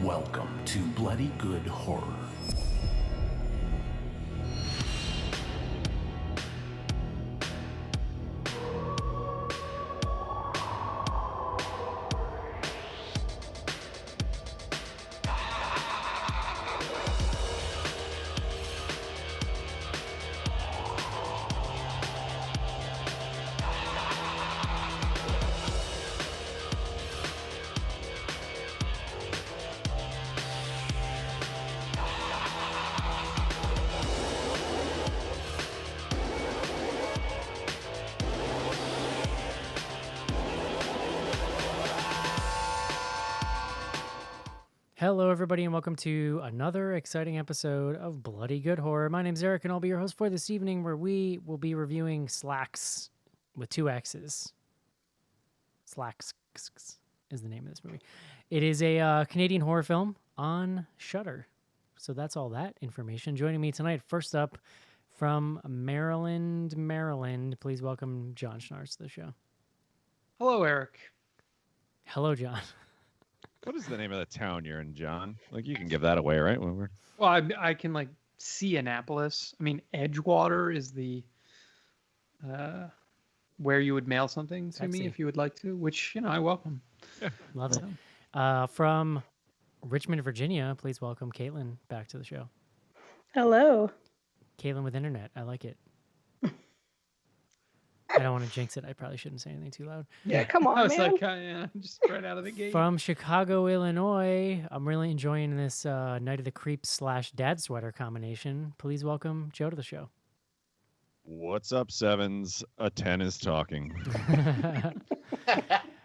Welcome to Bloody Good Horror. Hello, everybody, and welcome to another exciting episode of Bloody Good Horror. My name's Eric, and I'll be your host for this evening, where we will be reviewing Slaxx with two X's. Slaxx is the name of this movie. It is a Canadian horror film on Shudder. So that's all that information. Joining me tonight, first up from Maryland, please welcome John Schnars to the show. Hello, Eric. Hello, John. What is the name of the town you're in, John? Like, you can give that away, right? Well, I can see Annapolis. I mean, Edgewater is the where you would mail something to me if you would like to, which, I welcome. Yeah. Love it. From Richmond, Virginia, please welcome Caitlin back to the show. Hello. Caitlin with internet. I like it. I don't want to jinx it. I probably shouldn't say anything too loud. Yeah, come on, I was man. just right out of the gate. From Chicago, Illinois, I'm really enjoying this Night of the Creeps / Dad Sweater combination. Please welcome Joe to the show. What's up, Sevens? A 10 is talking.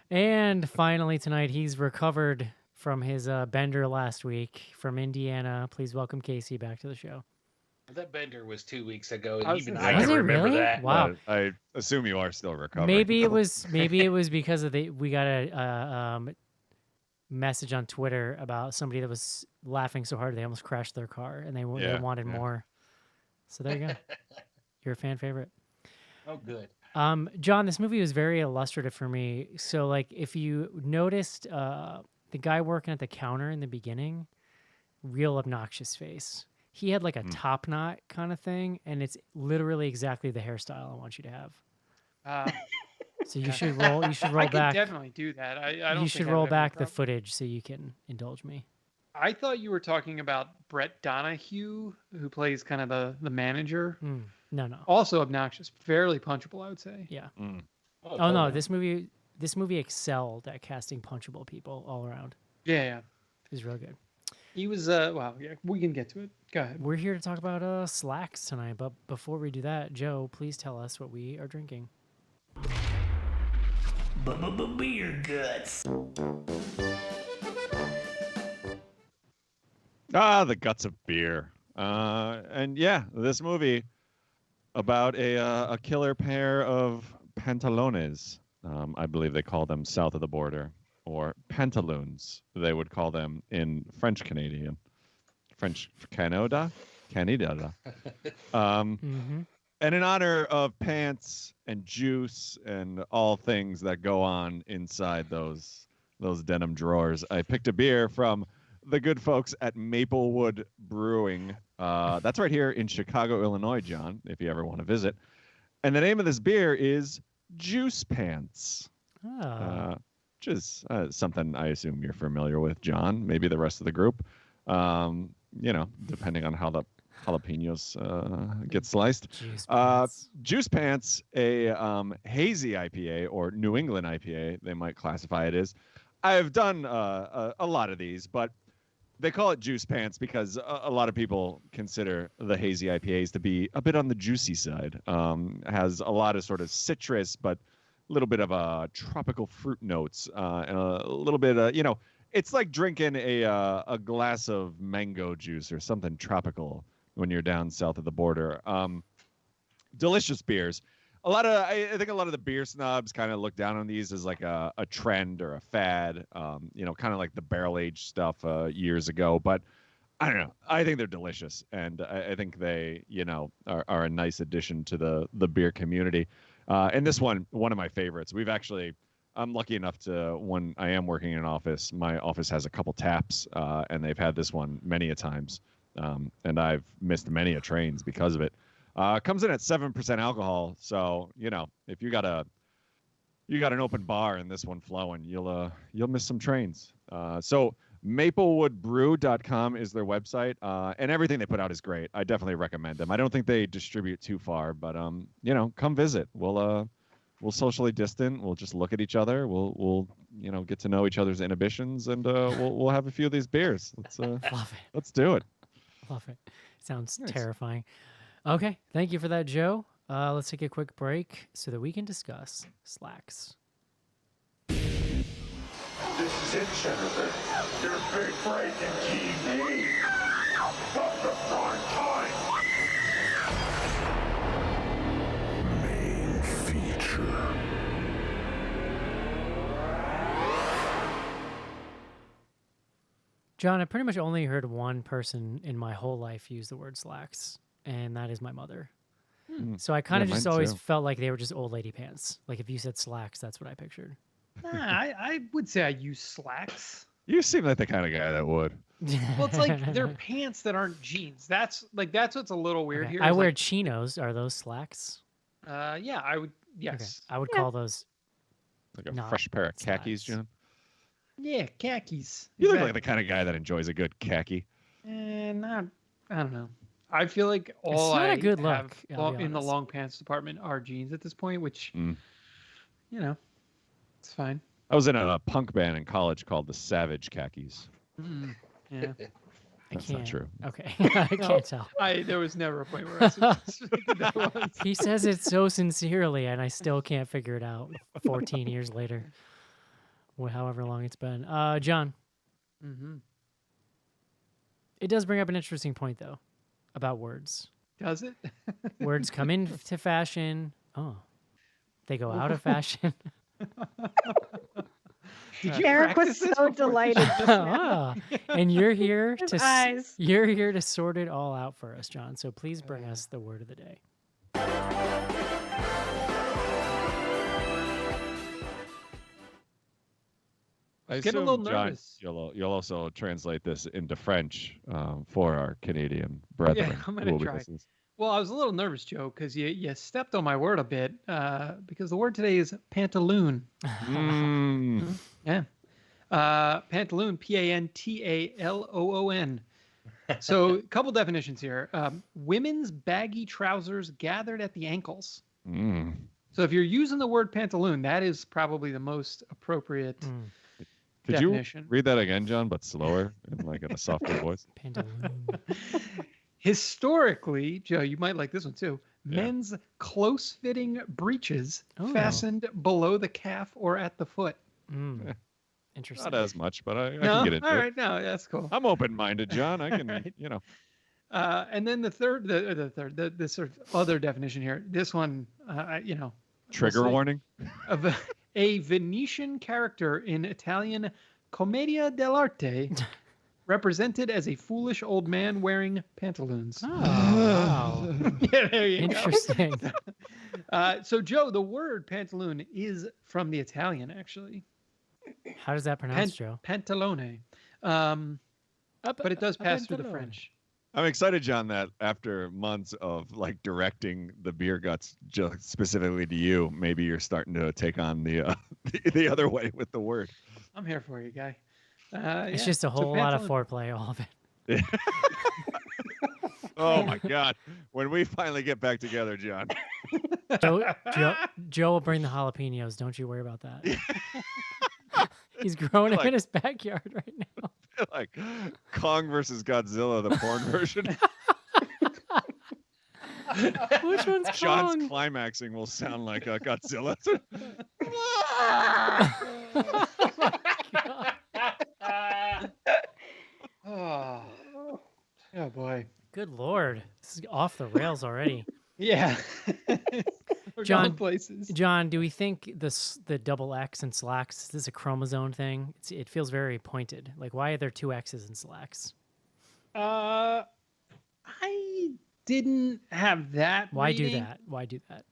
And finally tonight, he's recovered from his bender last week from Indiana. Please welcome Casey back to the show. That bender was 2 weeks ago. Was Even it I can remember really? that. Wow. I assume you are still recovering. Maybe it was because of we got a message on Twitter about somebody that was laughing so hard they almost crashed their car and they wanted more. So there you go. You're a fan favorite. Oh, good. John, this movie was very illustrative for me. So if you noticed the guy working at the counter in the beginning, real obnoxious face. He had a top knot kind of thing, and it's literally exactly the hairstyle I want you to have. So you should roll. You should roll back. I can definitely do that. I don't. You should roll back the footage so you can indulge me. I thought you were talking about Brett Donahue, who plays kind of the manager. No. Also obnoxious, fairly punchable, I would say. Yeah. Oh No, this movie excelled at casting punchable people all around. Yeah. It was real good. He was we can get to it. Go ahead. We're here to talk about Slaxx tonight, but before we do that, Joe, please tell us what we are drinking. Beer guts. The guts of beer. And yeah, this movie about a killer pair of pantalones. I believe they call them south of the border. Or pantaloons, they would call them in French Canadian. French Canada? And in honor of pants and juice and all things that go on inside those denim drawers, I picked a beer from the good folks at Maplewood Brewing. That's right here in Chicago, Illinois, John, if you ever want to visit. And the name of this beer is Juice Pants. Which is something I assume you're familiar with, John. Maybe the rest of the group. Depending on how the jalapenos get sliced. Juice Pants, a hazy IPA or New England IPA, they might classify it as. I've done a lot of these, but they call it Juice Pants because a lot of people consider the hazy IPAs to be a bit on the juicy side. Has a lot of sort of citrus, but little bit of tropical fruit notes and a little bit it's like drinking a glass of mango juice or something tropical when you're down south of the border. Delicious beers. I think a lot of the beer snobs kind of look down on these as like a trend or a fad, kind of like the barrel aged stuff years ago, but I don't know. I think they're delicious, and I think they are a nice addition to the beer community. And this one of my favorites. We've actually I'm lucky enough to, when I am working in an office, my office has a couple taps, and they've had this one many a times, and I've missed many a trains because of it. Comes in at 7% alcohol, so if you got an open bar and this one flowing, you'll miss some trains. So maplewoodbrew.com is their website, and everything they put out is great. I definitely recommend them. I don't think they distribute too far, but come visit. We'll socially distant. We'll just look at each other. We'll get to know each other's inhibitions, and we'll have a few of these beers. Love it. Let's do it. Love it. Sounds Nice. terrifying. Okay, thank you for that, Joe. Let's take a quick break so that we can discuss Slaxx. This is it, Senator. Your big break in TV. From the prime time. Main feature. John, I pretty much only heard one person in my whole life use the word Slaxx, and that is my mother. So I kind of just mine always too. felt like they were just old lady pants. Like if you said Slaxx, that's what I pictured. I would say I use slacks. You seem like the kind of guy that would. Well, it's like they're pants that aren't jeans. That's what's a little weird Okay, here. I is wear like, chinos. Are those slacks? yeah, I would. Okay. Yes. I would call those. Like a Not fresh pair of khakis, slacks. John. Yeah, khakis. You look like the kind of guy that enjoys a good khaki. And I don't know. I feel like all not a I good look, have I'll be in the honest. long pants department are jeans at this point, which, Mm. it's fine. I was in a punk band in college called the Savage Khakis. Yeah. I That's can't. not true. Okay, I can't tell. There was never a point where I suspected that was. He says it so sincerely, and I still can't figure it out 14 years later. However long it's been. John, Mm-hmm. it does bring up an interesting point, though, about words. Does it? Words come into fashion. Oh, they go out of fashion. Did you Eric was practice this so before? delighted just now. Ah, and you're here His to eyes. you're here to sort it all out for us, John. So please bring us the word of the day. I Getting a assume, little John, nervous. you'll also translate this into French for our Canadian brethren. I'm who gonna will be try. listening. Well, I was a little nervous, Joe, because you stepped on my word a bit. Because the word today is pantaloon. Mm. Yeah. Pantaloon, Pantaloon. So, a couple definitions here. Women's baggy trousers gathered at the ankles. Mm. So, if you're using the word pantaloon, that is probably the most appropriate Could definition. you read that again, John, but slower and like in a softer voice? Pantaloon. Historically, Joe, you might like this one too. Yeah. Men's close-fitting breeches Oh. fastened below the calf or at the foot. Mm. Interesting. Not as much, but I No, can get into all it. right, no, that's cool. I'm open-minded, John. I can, Right. And then the sort of other definition here. This one, trigger we'll say, warning. of a Venetian character in Italian Commedia dell'arte, represented as a foolish old man wearing pantaloons. Oh, wow. Yeah, there you go. Interesting. So, Joe, the word pantaloon is from the Italian, actually. How does that pronounce, Joe? Pantalone. But it does pass through the pantalone. French. I'm excited, John, that after months of like directing the beer guts just specifically to you, maybe you're starting to take on the the other way with the word. I'm here for you, guy. It's Yeah, just a so whole lot of pantaloon. foreplay, all of it. Oh my God! When we finally get back together, John. Joe will bring the jalapenos. Don't you worry about that. He's growing them in his backyard right now. Like Kong versus Godzilla, the porn version. Which one's John's Kong? climaxing will sound like Godzilla. Oh. Oh boy. Good Lord. This is off the rails already. Yeah. We're John- going places. John, do we think the double X in Slaxx, is this a chromosome thing? It feels very pointed. Like, why are there two X's in Slaxx? I didn't have that. Why reading. do that? Why do that?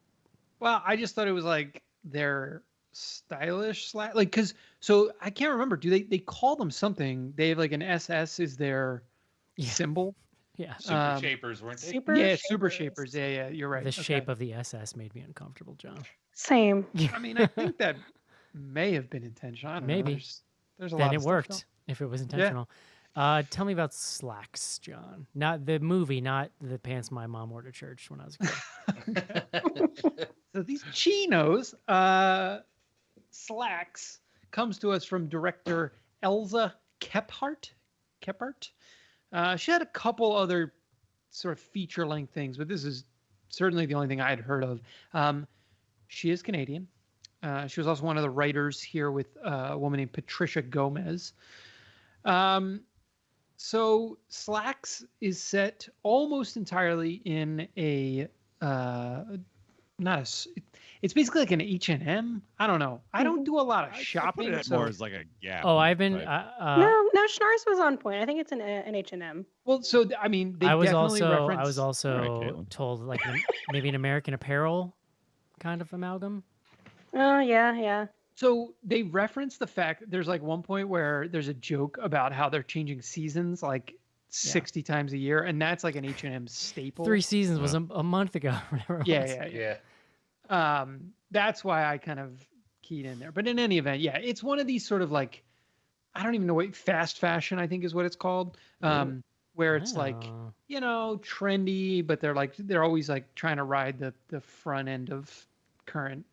Well, I just thought it was like their stylish Slaxx, like, because so I can't remember. Do they call them something? They have like an SS is their Yeah. symbol. Yeah. Super Shapers, weren't they? Yeah, Super Shapers. Yeah, you're right. The Okay. shape of the SS made me uncomfortable, John. Same. I mean, I think that may have been intentional. I don't know. Maybe. There's a Then lot it of stuff worked if it was intentional. Tell me about Slaxx, John. Not the movie, not the pants my mom wore to church when I was a kid. So these chinos, Slaxx, comes to us from director Elza Kephart. She had a couple other sort of feature-length things, but this is certainly the only thing I had heard of. She is Canadian. She was also one of the writers here with a woman named Patricia Gomez. So Slaxx is set almost entirely in a it's basically like an H&M. I don't know. I don't do a lot of I shopping. put it so more as like a Gap. Oh, I've been. type. No, Schnars was on point. I think it's an H&M. well, so I mean, they I was definitely also reference. I was also Caitlin. told like maybe an American Apparel kind of amalgam. Oh, yeah. So they reference the fact that there's like one point where there's a joke about how they're changing seasons like 60 times a year, and that's like an H&M staple. 3 seasons was a month ago. Whatever it was. Yeah. Yeah. That's why I kind of keyed in there. But in any event, yeah, it's one of these sort of like, I don't even know what fast fashion I think is what it's called. Where it's like, Oh. you know, trendy, but they're always like trying to ride the front end of current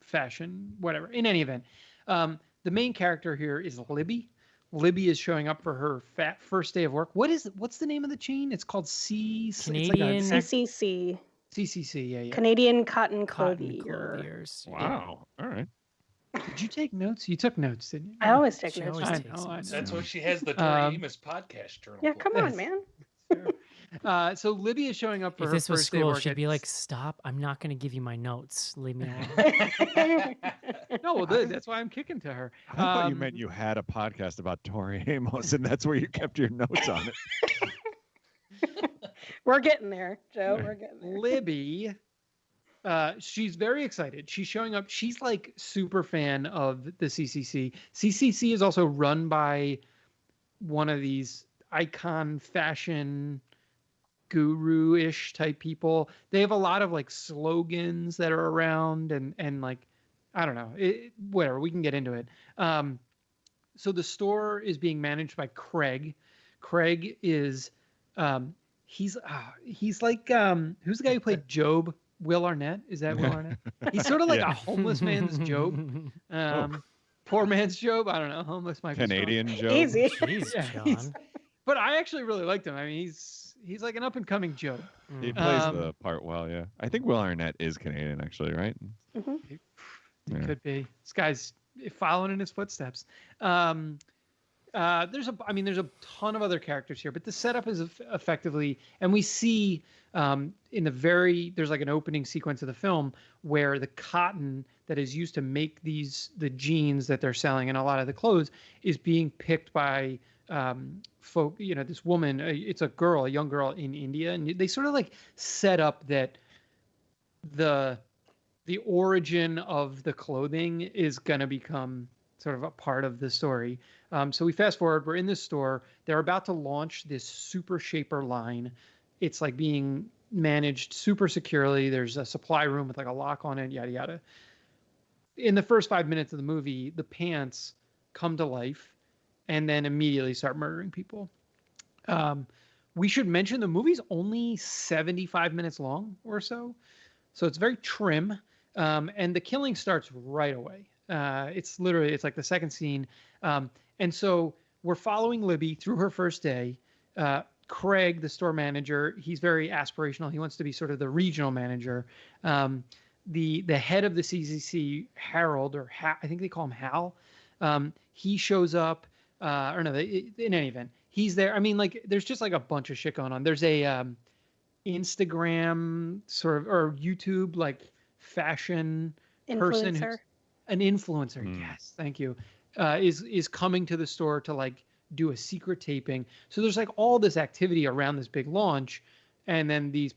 fashion, whatever. In any event, the main character here is Libby. Libby is showing up for her first day of work. What's the name of the chain? It's called Canadian CCC. CCC. Yeah. Canadian Cotton Cotton Clothier. clothiers. Wow. All right. Did you take notes? You took notes, didn't you? I always take She notes. always I takes know, I notes. know. That's why she has the Tori Amos podcast journal. Yeah, club. come on, man. So Libby is showing up for If her this was first day of school, work. she'd be at- like, "Stop! I'm not going to give you my notes. Leave me alone." no, well, that's why I'm kicking to her. I thought you meant you had a podcast about Tori Amos, and that's where you kept your notes on it. We're getting there, Joe. We're getting there. Libby, she's very excited. She's showing up. She's like super fan of the CCC. CCC is also run by one of these icon fashion guru-ish type people. They have a lot of like slogans that are around and like, I don't know, whatever, we can get into it. So the store is being managed by Craig. Craig is, he's like, who's the guy who played Job? Will Arnett? Is that Will Arnett? He's sort of like Yeah. a homeless man's Job. Poor man's Job. I don't know. Homeless might be strong. Canadian Joe. Easy. Jeez, Yeah, John. But I actually really liked him. I mean, he's like an up and coming Joe. He plays Um, the part well, yeah. I think Will Arnett is Canadian, actually, right? He Yeah. could be. This guy's following in his footsteps. There's a ton of other characters here, but the setup is effectively, and we see there's like an opening sequence of the film where the cotton that is used to make the jeans that they're selling and a lot of the clothes is being picked by folk. You know, this woman, it's a young girl in India, and they sort of like set up that the origin of the clothing is going to become sort of a part of the story. So we fast forward, we're in this store. They're about to launch this Super Shaper line. It's like being managed super securely. There's a supply room with like a lock on it, yada, yada. In the first 5 minutes of the movie, the pants come to life and then immediately start murdering people. We should mention the movie's only 75 minutes long or so. So it's very trim. And the killing starts right away. It's like the second scene. And so we're following Libby through her first day. Craig, the store manager, he's very aspirational. He wants to be sort of the regional manager. The head of the CCC, Harold, I think they call him Hal. He shows up, in any event, he's there. I mean, like, there's just like a bunch of shit going on. There's a Instagram sort of, or YouTube, like, fashion person, Influencer. an influencer. Yes, thank you. Is coming to the store to like do a secret taping. So there's like all this activity around this big launch, and then these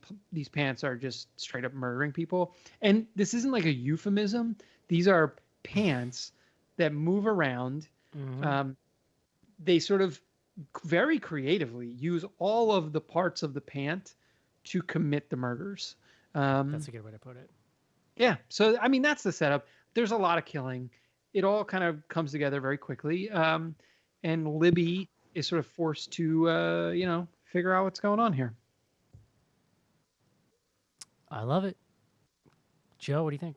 pants are just straight up murdering people. And this isn't like a euphemism. These are pants that move around. Mhm. They sort of very creatively use all of the parts of the pant to commit the murders. That's a good way to put it. Yeah. So, I mean, that's the setup. There's a lot of killing. It all kind of comes together very quickly. And Libby is sort of forced to, figure out what's going on here. I love it. Joe, what do you think?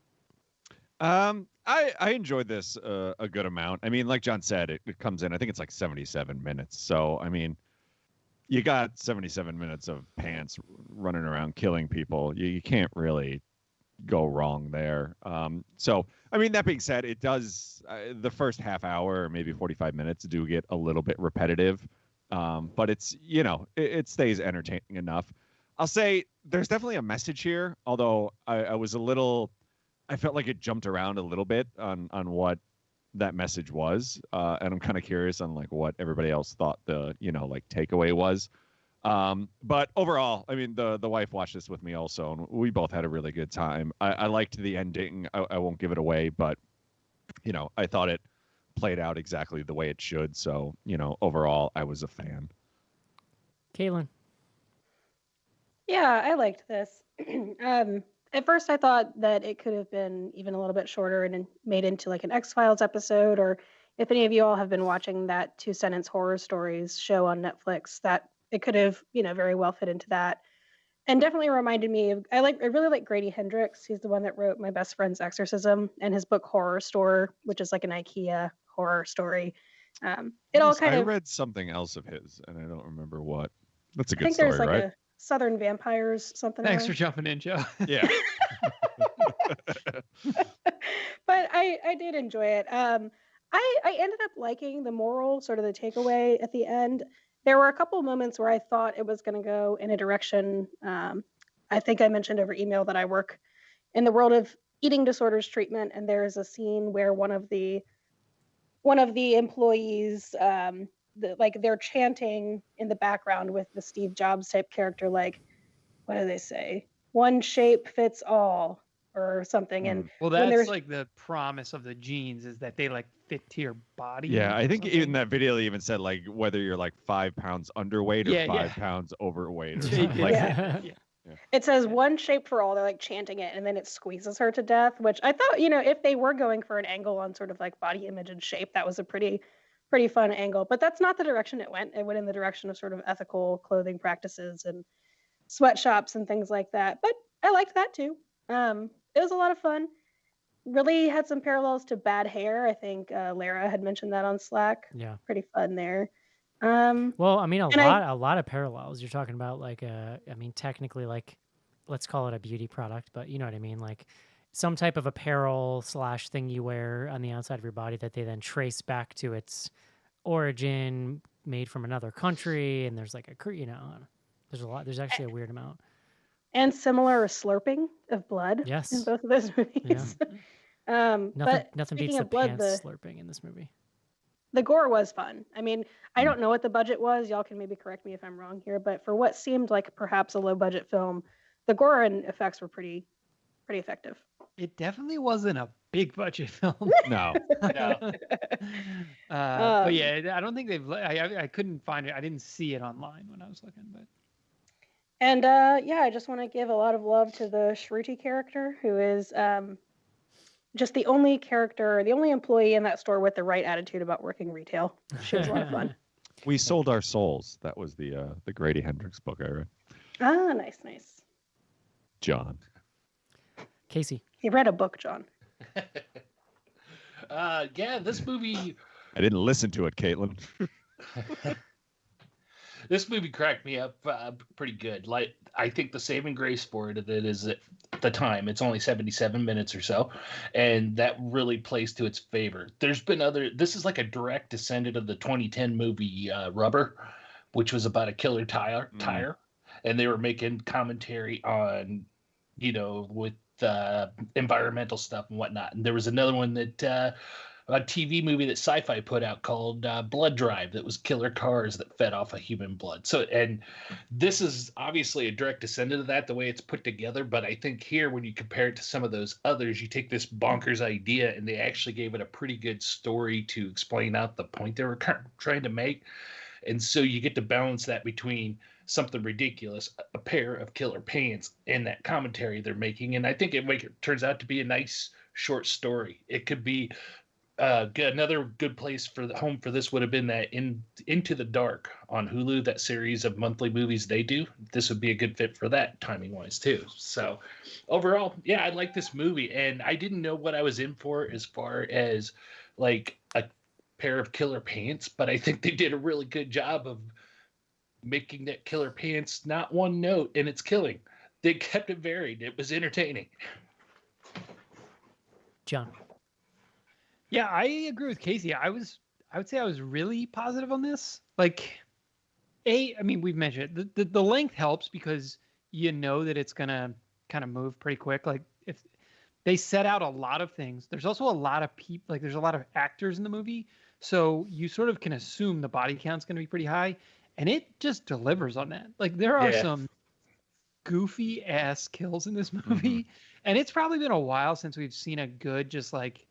I enjoyed this a good amount. I mean, like John said, it comes in, I think it's like 77 minutes. So, I mean, you got 77 minutes of pants running around killing people. You can't really go wrong there. So, I mean, that being said, it does, the first half hour or maybe 45 minutes do get a little bit repetitive. But it's, it stays entertaining enough. I'll say there's definitely a message here, although I was a little, I felt like it jumped around a little bit on what that message was. And I'm kind of curious on like what everybody else thought the, like takeaway was. But overall, I mean, the wife watched this with me also, and we both had a really good time. I liked the ending. I won't give it away, but, I thought it played out exactly the way it should. So, overall, I was a fan. Caitlin. Yeah, I liked this. At first, I thought that it could have been even a little bit shorter and made into like an X-Files episode, or if any of you all have been watching that Two Sentence Horror Stories show on Netflix, that it could have, very well fit into that. And definitely reminded me of, I really like Grady Hendrix. He's the one that wrote My Best Friend's Exorcism and his book Horror Store, which is like an IKEA horror story. It all kind I of, read something else of his, and I don't remember what. That's a I good think story, there's like right? a Southern Vampires something. Thanks around. for jumping in, Joe. Yeah. But I did enjoy it. I ended up liking the moral, sort of the takeaway at the end. There were a couple of moments where I thought it was going to go in a direction. I think I mentioned over email that I work in the world of eating disorders treatment, and there is a scene where one of the employees, they're chanting in the background with the Steve Jobs type character, like, what do they say? One shape fits all, or something. And Well, when that's there's like the promise of the jeans is that they like fit to your body. Yeah, I or think something. even that video they even said like whether you're like 5 pounds underweight or Yeah, 5 yeah. pounds overweight or Yeah, something. Like, Yeah. it says one shape for all, they're like chanting it, and then it squeezes her to death, which I thought, if they were going for an angle on sort of like body image and shape, that was a pretty fun angle. But that's not the direction it went. It went in the direction of sort of ethical clothing practices and sweatshops and things like that. But I liked that too. It was a lot of fun. Really had some parallels to Bad Hair. I think Lara had mentioned that on Slack. Yeah. Pretty fun there. Well, I mean, and a lot of parallels. You're talking about like I mean, technically, like, let's call it a beauty product, but you know what I mean, like some type of apparel / thing you wear on the outside of your body that they then trace back to its origin, made from another country, and there's like there's a lot. There's actually a weird amount. And similar slurping of blood in Yes. both of those movies. Nothing But beats speaking the of blood, pants slurping in this movie. the gore was fun. I mean, I don't know what the budget was. Y'all can maybe correct me if I'm wrong here, but for what seemed like perhaps a low budget film, the gore and effects were pretty effective. It definitely wasn't a big budget film. no. No. But yeah, I don't think they've. I couldn't find it. I didn't see it online when I was looking, but. And I just want to give a lot of love to the Shruti character, who is just the only employee in that store with the right attitude about working retail. She was a lot of fun. We sold our souls. That was the Grady Hendrix book I read. Ah, nice. John. Casey. He read a book, John. Yeah, this movie. I didn't listen to it, Caitlin. This movie cracked me up pretty good. Like, I think the saving grace for it is at the time it's only 77 minutes or so, and that really plays to its favor. There's been this is like a direct descendant of the 2010 movie Rubber, which was about a killer tire, and they were making commentary on, with environmental stuff and whatnot. And there was another one that a TV movie that Sci-Fi put out called Blood Drive that was killer cars that fed off of human blood. So, and this is obviously a direct descendant of that, the way it's put together. But I think here, when you compare it to some of those others, you take this bonkers idea and they actually gave it a pretty good story to explain out the point they were trying to make. And so you get to balance that between something ridiculous, a pair of killer pants, and that commentary they're making. And I think it turns out to be a nice short story. It could be another good place for the home for this would have been that Into the Dark on Hulu, that series of monthly movies they do. This would be a good fit for that timing wise too. So overall, yeah, I like this movie, and I didn't know what I was in for as far as like a pair of killer pants, but I think they did a really good job of making that killer pants not one note in its killing. They kept it varied. It was entertaining. John. Yeah, I agree with Casey. I would say I was really positive on this. Like, I mean, we've mentioned it. The length helps because you know that it's gonna kind of move pretty quick. Like, if they set out a lot of things, there's also a lot of people. Like, there's a lot of actors in the movie, so you sort of can assume the body count's gonna be pretty high, and it just delivers on that. Like, there are some goofy ass kills in this movie, and it's probably been a while since we've seen a good just like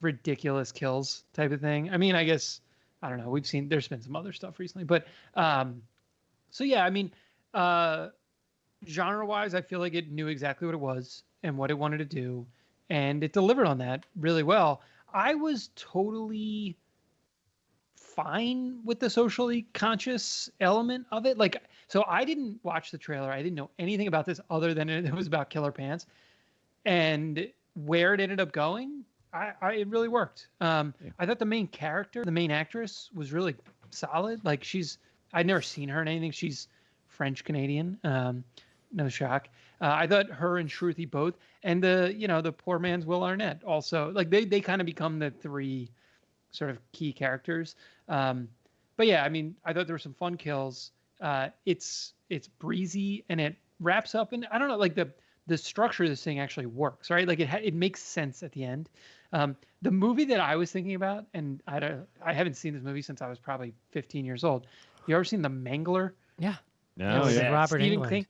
ridiculous kills type of thing. I mean, I guess I don't know. There's been some other stuff recently, but so yeah, I mean, genre wise, I feel like it knew exactly what it was and what it wanted to do, and it delivered on that really well. I was totally fine with the socially conscious element of it. Like, so I didn't watch the trailer. I didn't know anything about this other than it was about killer pants, and where it ended up going, it really worked. I thought the main character, the main actress, was really solid. Like, I'd never seen her in anything. She's French Canadian. No shock. I thought her and Shruti both, and the poor man's Will Arnett also, like they kind of become the three sort of key characters. But yeah, I mean, I thought there were some fun kills. It's breezy and it wraps up, and I don't know, like the structure of this thing actually works, right? Like it makes sense at the end. The movie that I was thinking about, and I haven't seen this movie since I was probably 15 years old. You ever seen The Mangler? Yeah. No, It was yeah. Robert Stephen Englund. King?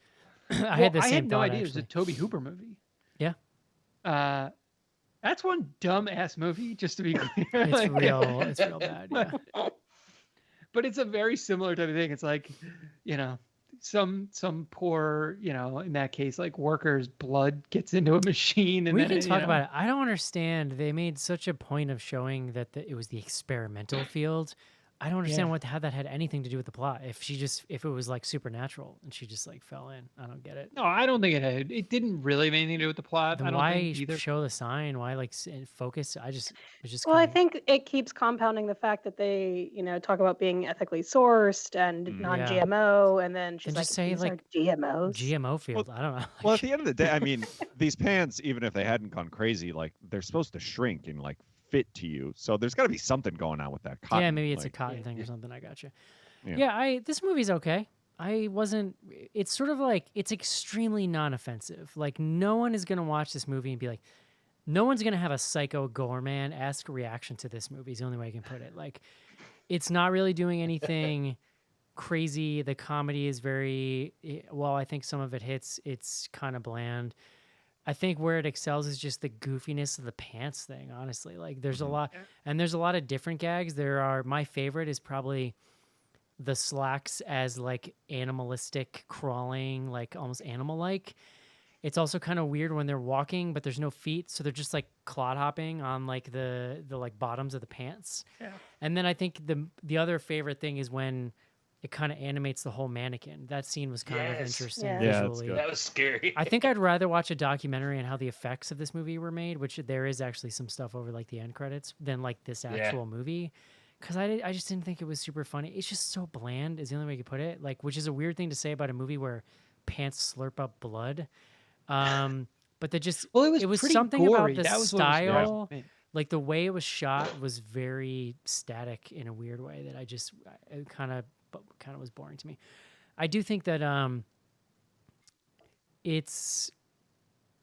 I had the same I had no thought, idea it was a actually. Toby Hooper movie. Yeah. That's one dumb ass movie, just to be clear. It's real bad. Yeah. But it's a very similar type of thing. It's like, some poor, in that case, like worker's blood gets into a machine. And We then can talk about it. I don't understand. They made such a point of showing that it was the experimental field. I don't understand how that had anything to do with the plot. If it was like supernatural and she just like fell in, I don't get it. No, I don't think it didn't really have anything to do with the plot. Then I don't why think either. show the sign? Why like focus? It's just. Well, I kinda- think it keeps compounding the fact that they, talk about being ethically sourced and non-GMO, and then she's Then like, just say "These like are GMOs." GMO field. I don't know. Well, at the end of the day, I mean, these pants, even if they hadn't gone crazy, like they're supposed to shrink and like fit to you. So there's got to be something going on with that cotton. Yeah, maybe it's a like, cotton thing or something. I gotcha. Yeah. This movie's okay. It's sort of like, it's extremely non-offensive. Like, no one is going to watch this movie and be like, no one's going to have a Psycho Gorman-esque reaction to this movie is the only way I can put it. Like, it's not really doing anything crazy. The comedy is I think some of it hits, it's kind of bland. I think where it excels is just the goofiness of the pants thing, honestly. Like, there's a lot, and there's a lot of different gags. My favorite is probably the Slaxx as like animalistic crawling, like almost animal-like. It's also kind of weird when they're walking, but there's no feet, so they're just like clod hopping on like the like bottoms of the pants. Yeah. And then I think the other favorite thing is when it kind of animates the whole mannequin. That scene was kind of interesting Yeah. Yeah, that's visually. good. That was scary. I think I'd rather watch a documentary on how the effects of this movie were made, which there is actually some stuff over like the end credits, than like this actual movie. Because I just didn't think it was super funny. It's just so bland is the only way you could put it. Like, which is a weird thing to say about a movie where pants slurp up blood. But it was pretty something gory. about the That was what was style. great. Like the way it was shot was very static in a weird way that it kind of was boring to me. I do think that it's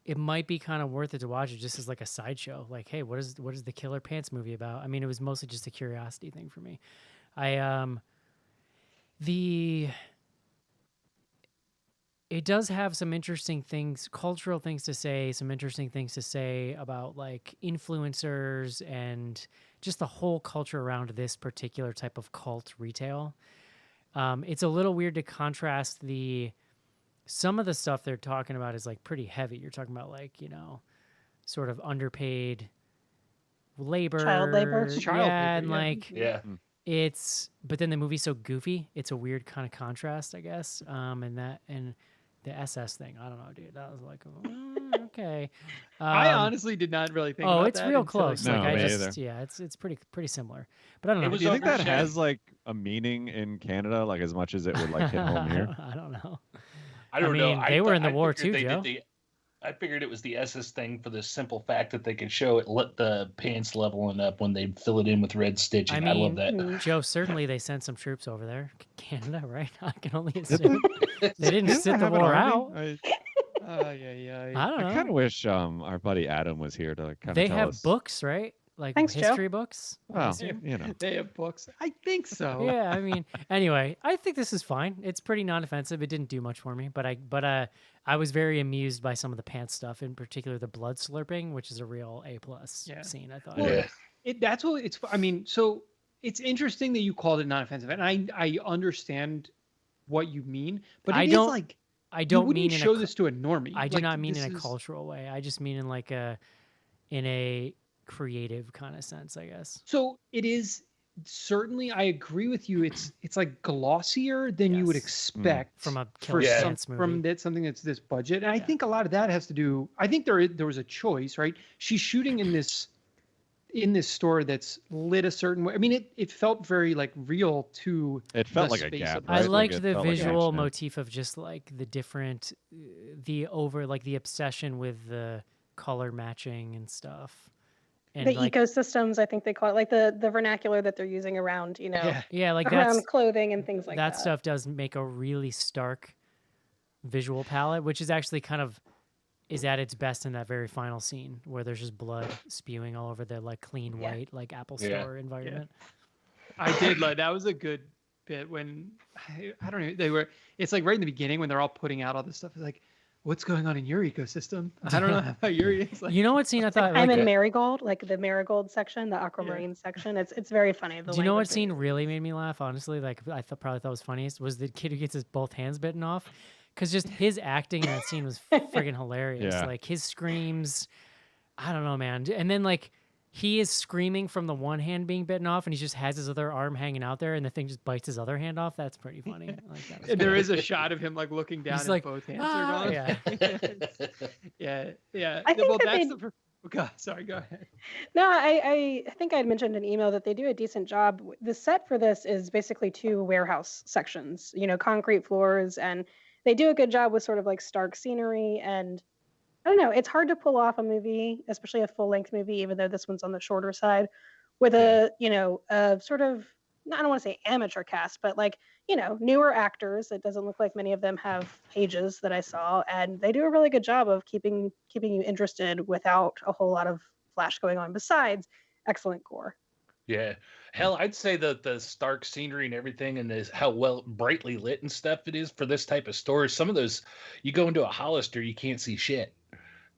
it might be kind of worth it to watch it just as like a sideshow. Like, hey, what is the Killer Pants movie about? I mean, it was mostly just a curiosity thing for me. It does have some interesting things, cultural things to say, some interesting things to say about like influencers and just the whole culture around this particular type of cult retail. It's a little weird to contrast some of the stuff they're talking about is like pretty heavy. You're talking about like, sort of underpaid labor. Child labor. And like Yeah. but then the movie's so goofy. It's a weird kind of contrast, I guess. And the SS thing, I don't know, dude. That was like, okay. I honestly did not really think. about it's that real until close. No, Like me it's pretty similar. But I don't know. It was Do you think that overshadowed. has like a meaning in Canada, like as much as it would like hit home here? I don't know. I don't mean, know. they were in the I war figured too, they Joe. did I figured it was the SS thing for the simple fact that they could show it let the pants leveling up when they fill it in with red stitching. I love that. Joe, certainly they sent some troops over there. Canada, right? I can only assume. They didn't Didn't sit they the have an war army? out. yeah. I don't know. I kind of wish our buddy Adam was here to kind of They tell have us. books, right? Like Thanks, Joe. history books. I Well, assume. They have books. I think so. Yeah, I mean, anyway, I think this is fine. It's pretty non-offensive. It didn't do much for me, but I was very amused by some of the pants stuff, in particular the blood slurping, which is a real A+ scene. I thought. Well, Yeah. That's what it's. I mean, so it's interesting that you called it non-offensive, and I understand what you mean, but I it is don't- like I you don't wouldn't mean show in a, this to a normie. I do Like, not mean this in a is- cultural way. I just mean in like in a creative kind of sense, I guess. So it is certainly. I agree with you. It's like glossier than you would Yes. expect From a for Killer Yeah. Pants movie. from that something that's this budget. And I Yeah. think a lot of that has to do. I think there was a choice, right? She's shooting in this store that's lit a certain way. I mean, it felt very like real to. It felt the like a space gap. of- I right? liked it the felt like visual action. motif of just like the different, the obsession with the color matching and stuff. And The like, ecosystems, I think they call it, like the vernacular that they're using around, yeah, like around clothing and things like that. that stuff does make a really stark visual palette, which is actually kind of is at its best in that very final scene where there's just blood spewing all over the like clean Yeah. white like Apple Yeah. Store environment. I did like that was a good bit when I don't know they were. It's like right in the beginning when they're all putting out all this stuff. It's like, what's going on in your ecosystem? I don't know about your. It's like, You know what scene I thought? I'm like, in Marigold, like the Marigold section, the Aquamarine section. It's very funny. The do you know what language they scene use. really made me laugh? Honestly, like probably thought was funniest was the kid who gets his both hands bitten off, because just his acting in that scene was friggin' hilarious. Yeah. Like his screams, I don't know, man. And then like he is screaming from the one hand being bitten off, and he just has his other arm hanging out there, and the thing just bites his other hand off. That's pretty funny. Like, that was And there good. is a shot of him like looking down He's and like, both hands "Ah," are gone. yeah. yeah. I think Well, that that's they- the. Oh, God, sorry. Go ahead. No, I think I had mentioned in email that they do a decent job. The set for this is basically two warehouse sections, concrete floors, and they do a good job with sort of like stark scenery. And I don't know, it's hard to pull off a movie, especially a full length movie, even though this one's on the shorter side, with a sort of, I don't want to say amateur cast, but like, newer actors. It doesn't look like many of them have ages that I saw, and they do a really good job of keeping you interested without a whole lot of flash going on. Besides, excellent gore. Yeah. Hell, I'd say that the stark scenery and everything and how well brightly lit and stuff it is for this type of store. Some of those, you go into a Hollister, you can't see shit.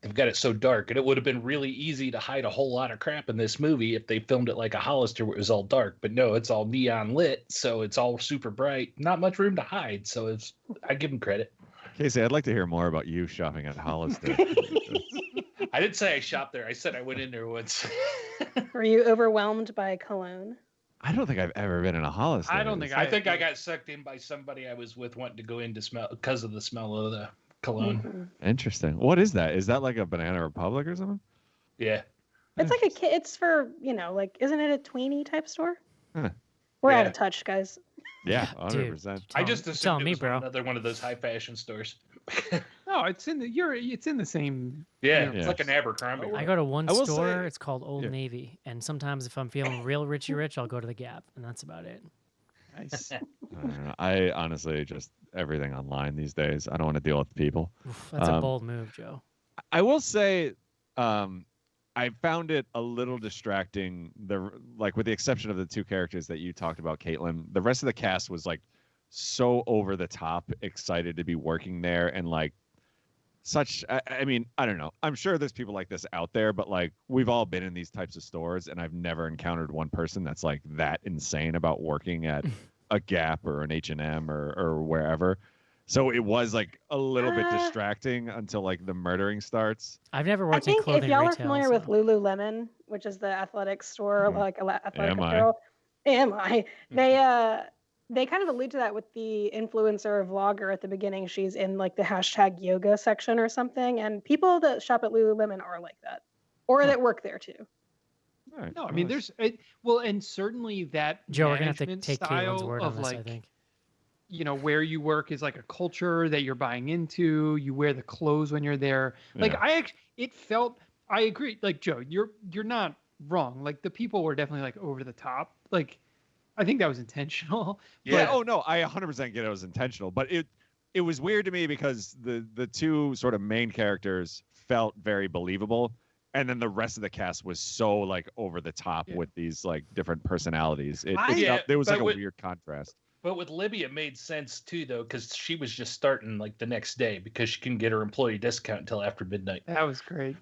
They've got it so dark. And it would have been really easy to hide a whole lot of crap in this movie if they filmed it like a Hollister where it was all dark. But no, it's all neon lit, so it's all super bright. Not much room to hide. So I give them credit. Casey, I'd like to hear more about you shopping at Hollister. I didn't say I shopped there. I said I went in there once. Were you overwhelmed by cologne? I don't think I've ever been in a Hollister. I don't think I think I got sucked in by somebody I was with wanting to go in to smell because of the smell of the cologne. Mhm. Interesting. What is that? Is that like a Banana Republic or something? Yeah. It's like a kid. It's for like, isn't it a tweenie type store? Huh. We're out Yeah. of touch, guys. Yeah, Dude, 100%. I tell- just tell assumed it me, was bro. another one of those high fashion stores. No, it's in the same. Yeah, Yeah. it's like an Abercrombie. I go to one I will store. say- It's called Old Yeah. Navy, and sometimes if I'm feeling real rich, I'll go to the Gap, and that's about it. Nice. I don't know. I honestly just everything online these days. I don't want to deal with people. Oof, that's a Um, bold move, Joe. I will say, I found it a little distracting. Like with the exception of the two characters that you talked about, Caitlin, the rest of the cast was like so over the top excited to be working there, and like such. I mean, I don't know. I'm sure there's people like this out there, but like we've all been in these types of stores, and I've never encountered one person that's like that insane about working at a Gap or an H&M or wherever. So it was like a little bit distracting until like the murdering starts. I've never I worked in think clothing if y'all retail. are familiar with Lululemon, which is the athletic store, like athletic Am I? apparel, they kind of allude to that with the influencer vlogger at the beginning. She's in like the hashtag yoga section or something, and people that shop at Lululemon are like that, or that work there too. All right. No, I mean, there's and certainly that Joe, we're gonna have to management take Caitlin's style word of on this. like, I think. you know, where you work is like a culture that you're buying into. You wear the clothes when you're there. Like it felt. I agree. Like Joe, you're not wrong. Like the people were definitely like over the top. Like I think that was intentional. Yeah. But, Oh no, I 100% get it was intentional, but it was weird to me because the two sort of main characters felt very believable, and then the rest of the cast was so like over the top with these like different personalities. There was like a weird contrast. But with Libby, it made sense too, though, because she was just starting like the next day because she couldn't get her employee discount until after midnight. That was great.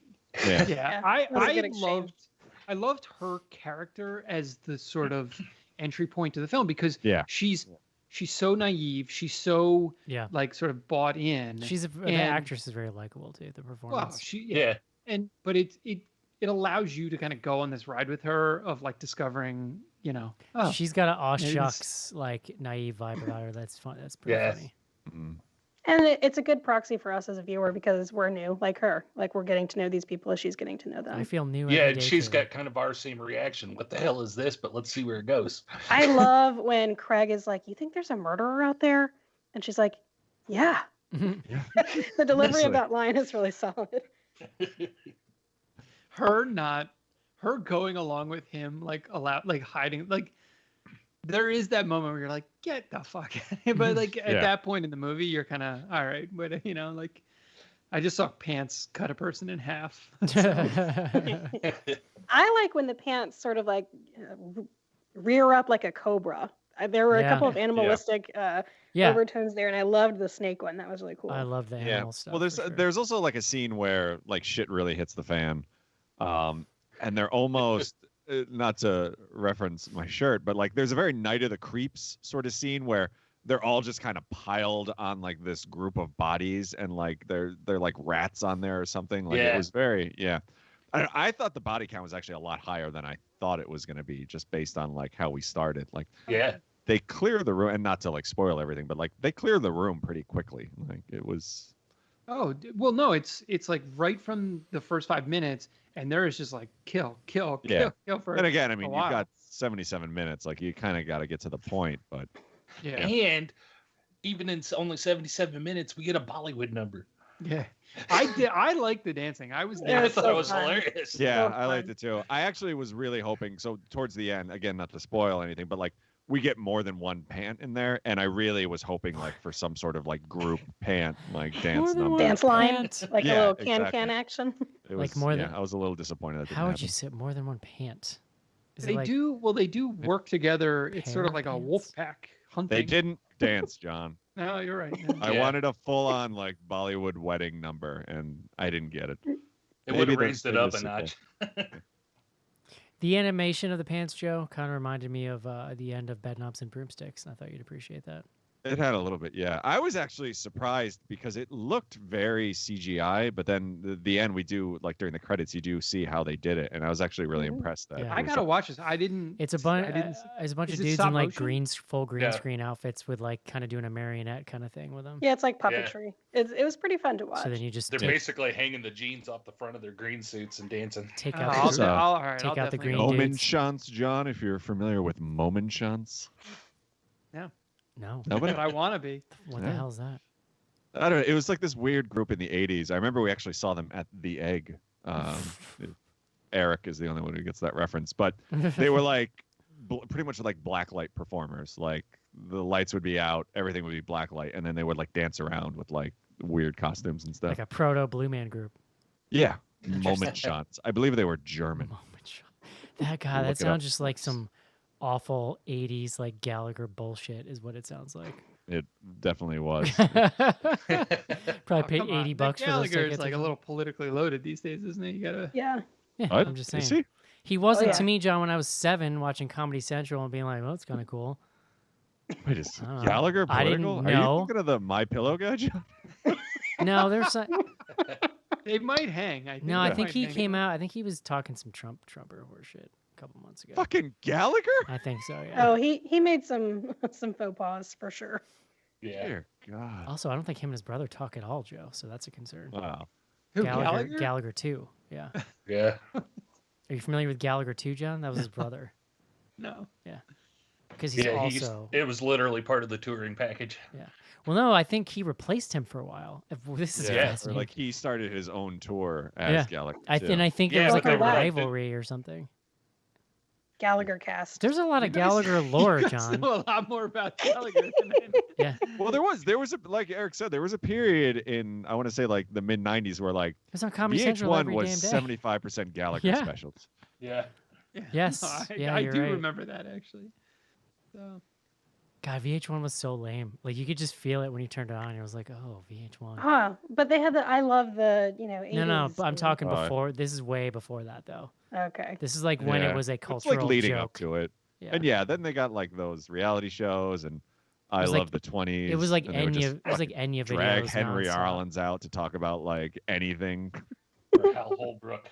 Yeah. Yeah, I loved her character as the sort of entry point to the film because she's so naive, she's so like sort of bought in. The actress is very likable too. The performance. Well, but it allows you to kind of go on this ride with her of like discovering, you know, she's got an aw shucks like naive vibe about her. That's fun. That's pretty funny. Mm-hmm. And it's a good proxy for us as a viewer because we're new, like her. Like we're getting to know these people as she's getting to know them. I feel new. Yeah, and she's got kind of our same reaction. What the hell is this? But let's see where it goes. I love when Craig is like, "You think there's a murderer out there?" And she's like, "Yeah." The delivery of that line is really solid. Her going along with him, like hiding, like there is that moment where you're like, get the fuck out. But like at that point in the movie, you're kind of all right. But you know, like I just saw pants cut a person in half. I like when the pants sort of like rear up like a cobra. There were a couple of animalistic overtones there, and I loved the snake one. That was really cool. I love the animal stuff. Well, there's also like a scene where like shit really hits the fan, and they're almost not to reference my shirt, but like there's a very Night of the Creeps sort of scene where they're all just kind of piled on like this group of bodies, and like they're like rats on there or something. Like it was very I thought the body count was actually a lot higher than I thought it was going to be, just based on like how we started. Like they clear the room, and not to like spoil everything, but like they clear the room pretty quickly. Like it was. Oh well, no, it's like right from the first 5 minutes, and there is just like kill for. And again, I mean, you've got 77 minutes. Like you kind of got to get to the point, but. Yeah. And even in only 77 minutes, we get a Bollywood number. Yeah. I like the dancing. I was there. I thought it was hilarious. Yeah, I liked it too. I actually was really hoping. So towards the end, again, not to spoil anything, but like we get more than one pant in there, and I really was hoping like for some sort of like group pant like dance number, dance line, like a little can action. It was, like more than. I was a little disappointed. That How would you sit more than one pant? They do work together. It's sort of like a wolf pack hunting. They didn't dance, John. No, you're right. I wanted a full-on like Bollywood wedding number, and I didn't get it. It would have raised it up a notch. The animation of the pants, Joe, kind of reminded me of the end of Bedknobs and Broomsticks, and I thought you'd appreciate that. It had a little bit, yeah. I was actually surprised because it looked very CGI, but then the end, we do like during the credits, you do see how they did it, and I was actually really impressed. That I gotta watch this. I didn't. It's a bunch. It's a bunch of dudes in like full green screen outfits with like kind of doing a marionette kind of thing with them. Yeah, it's like puppetry. Yeah. It was pretty fun to watch. So then they're basically hanging the jeans off the front of their green suits and dancing. Take out the green Moment shunts, John. If you're familiar with moment shunts. Yeah. No. Nobody? But I want to be. What the hell is that? I don't know. It was like this weird group in the 80s. I remember we actually saw them at The Egg. Eric is the only one who gets that reference. But they were like pretty much like blacklight performers. Like the lights would be out, everything would be blacklight, and then they would like dance around with like weird costumes and stuff. Like a proto Blue Man group. Yeah, moment shots. I believe they were German. Moment shot. That guy, Look that it sounds up. just like some awful 80s like Gallagher bullshit is what it sounds like. It definitely was. Probably Oh, paid come on. $80 Nick for those Gallagher tickets. is or like a something. little politically loaded these days, isn't he? You gotta. Yeah. Yeah, What? I'm just Is saying. he? He wasn't yeah. to me, John, when I was 7 watching Comedy Central and being like, well, it's kind of cool. Wait, is I don't know. Gallagher I didn't political? Are you know. thinking of the My Pillow guy, John? No, there's They might hang. I think no. I they think might he hang. came out. I think he was talking some Trumper horseshit a couple months ago. Fucking Gallagher? I think so. Yeah. Oh, he made some faux pas for sure. Yeah. Dear God. Also, I don't think him and his brother talk at all, Joe. So that's a concern. Wow. Who, Gallagher 2. Yeah. Yeah. Are you familiar with Gallagher 2, John? That was his brother. No. Because he's Yeah, also. it was literally part of the touring package. Well, no, I think he replaced him for a while. This is Yeah, or Or fascinating. like he started his own tour as Yeah. Gallagher. And I think Yeah, there was like but a they were like- rivalry or something. Gallagher cast. There's a lot of You guys- Gallagher lore, You guys John. know a lot more about Gallagher than I know. Yeah. Well, there was a, like Eric said, there was a period in, I want to say like the mid 90s where like It was on Comedy Central VH1 every was damn day. 75% Gallagher Yeah. specials. Yeah. Yeah. Yes. No, Yeah, I you're do right. remember that actually. So God, VH1 was so lame. Like you could just feel it when you turned it on. It was like, oh, VH1. Huh. But they had the I love the, 80s. No, but I'm talking Oh. before. This is way before that, though. Okay. This is like when Yeah. it was a It's cultural like leading joke. up to it. Yeah. And yeah, then they got like those reality shows and I was like- love the 20s. It was like and they would just Enya. It was like Enya videos. drag Henry nonstop. Arlen's out to talk about like anything. Or Hal Holbrook.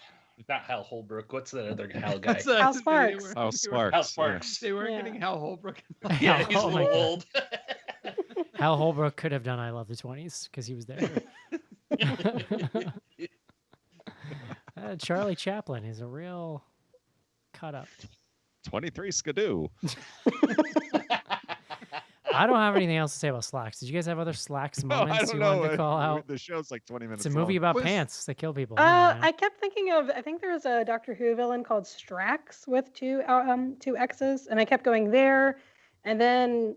Not Hal Holbrook. What's that other Hal guy? That's, Hal they Sparks. were- Oh, they Sparks. Hal yeah. Sparks. They weren't Yeah. getting Hal Holbrook. Yeah, he's Oh a my little God. old. Hal Holbrook could have done I Love the 20s because he was there. Charlie Chaplin is a real cut up. 23 Skidoo. I don't have anything else to say about Slaxx. Did you guys have other Slaxx No, I moments don't you wanted know. to call out? The show's like 20 minutes It's a movie long. about Was- pants that kill people. Never mind. I kept thinking of, I think there was a Doctor Who villain called Strax with two X's, and I kept going there, and then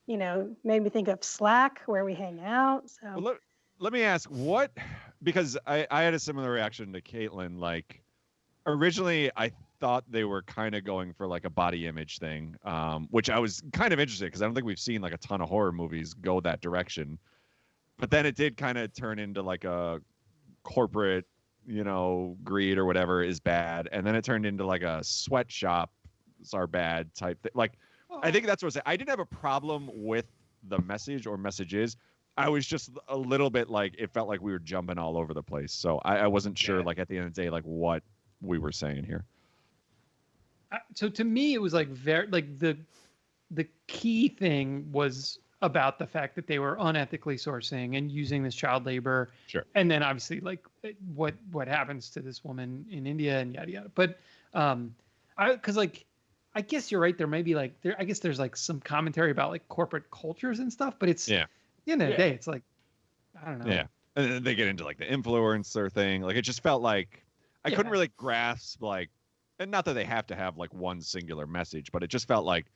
made me think of Slack where we hang out. So Well, let me ask what, because I had a similar reaction to Caitlin. Like originally I thought they were kind of going for like a body image thing, which I was kind of interested because I don't think we've seen like a ton of horror movies go that direction. But then it did kind of turn into like a corporate, greed or whatever is bad. And then it turned into like a sweatshops are bad type thing. Like, I think that's what I didn't have a problem with the message or messages. I was just a little bit like, it felt like we were jumping all over the place. So I wasn't sure, Yeah. like at the end of the day, like what we were saying here. So to me, it was like very like the key thing was about the fact that they were unethically sourcing and using this child labor. Sure. And then obviously like what happens to this woman in India and yada yada. But because like I guess you're right. There may be like I guess there's like some commentary about like corporate cultures and stuff. But it's Yeah. at the end of the Yeah. day, it's like I don't know. Yeah. And then they get into like the influencer thing. Like it just felt like I couldn't Yeah. really grasp like, and not that they have to have like one singular message, but it just felt like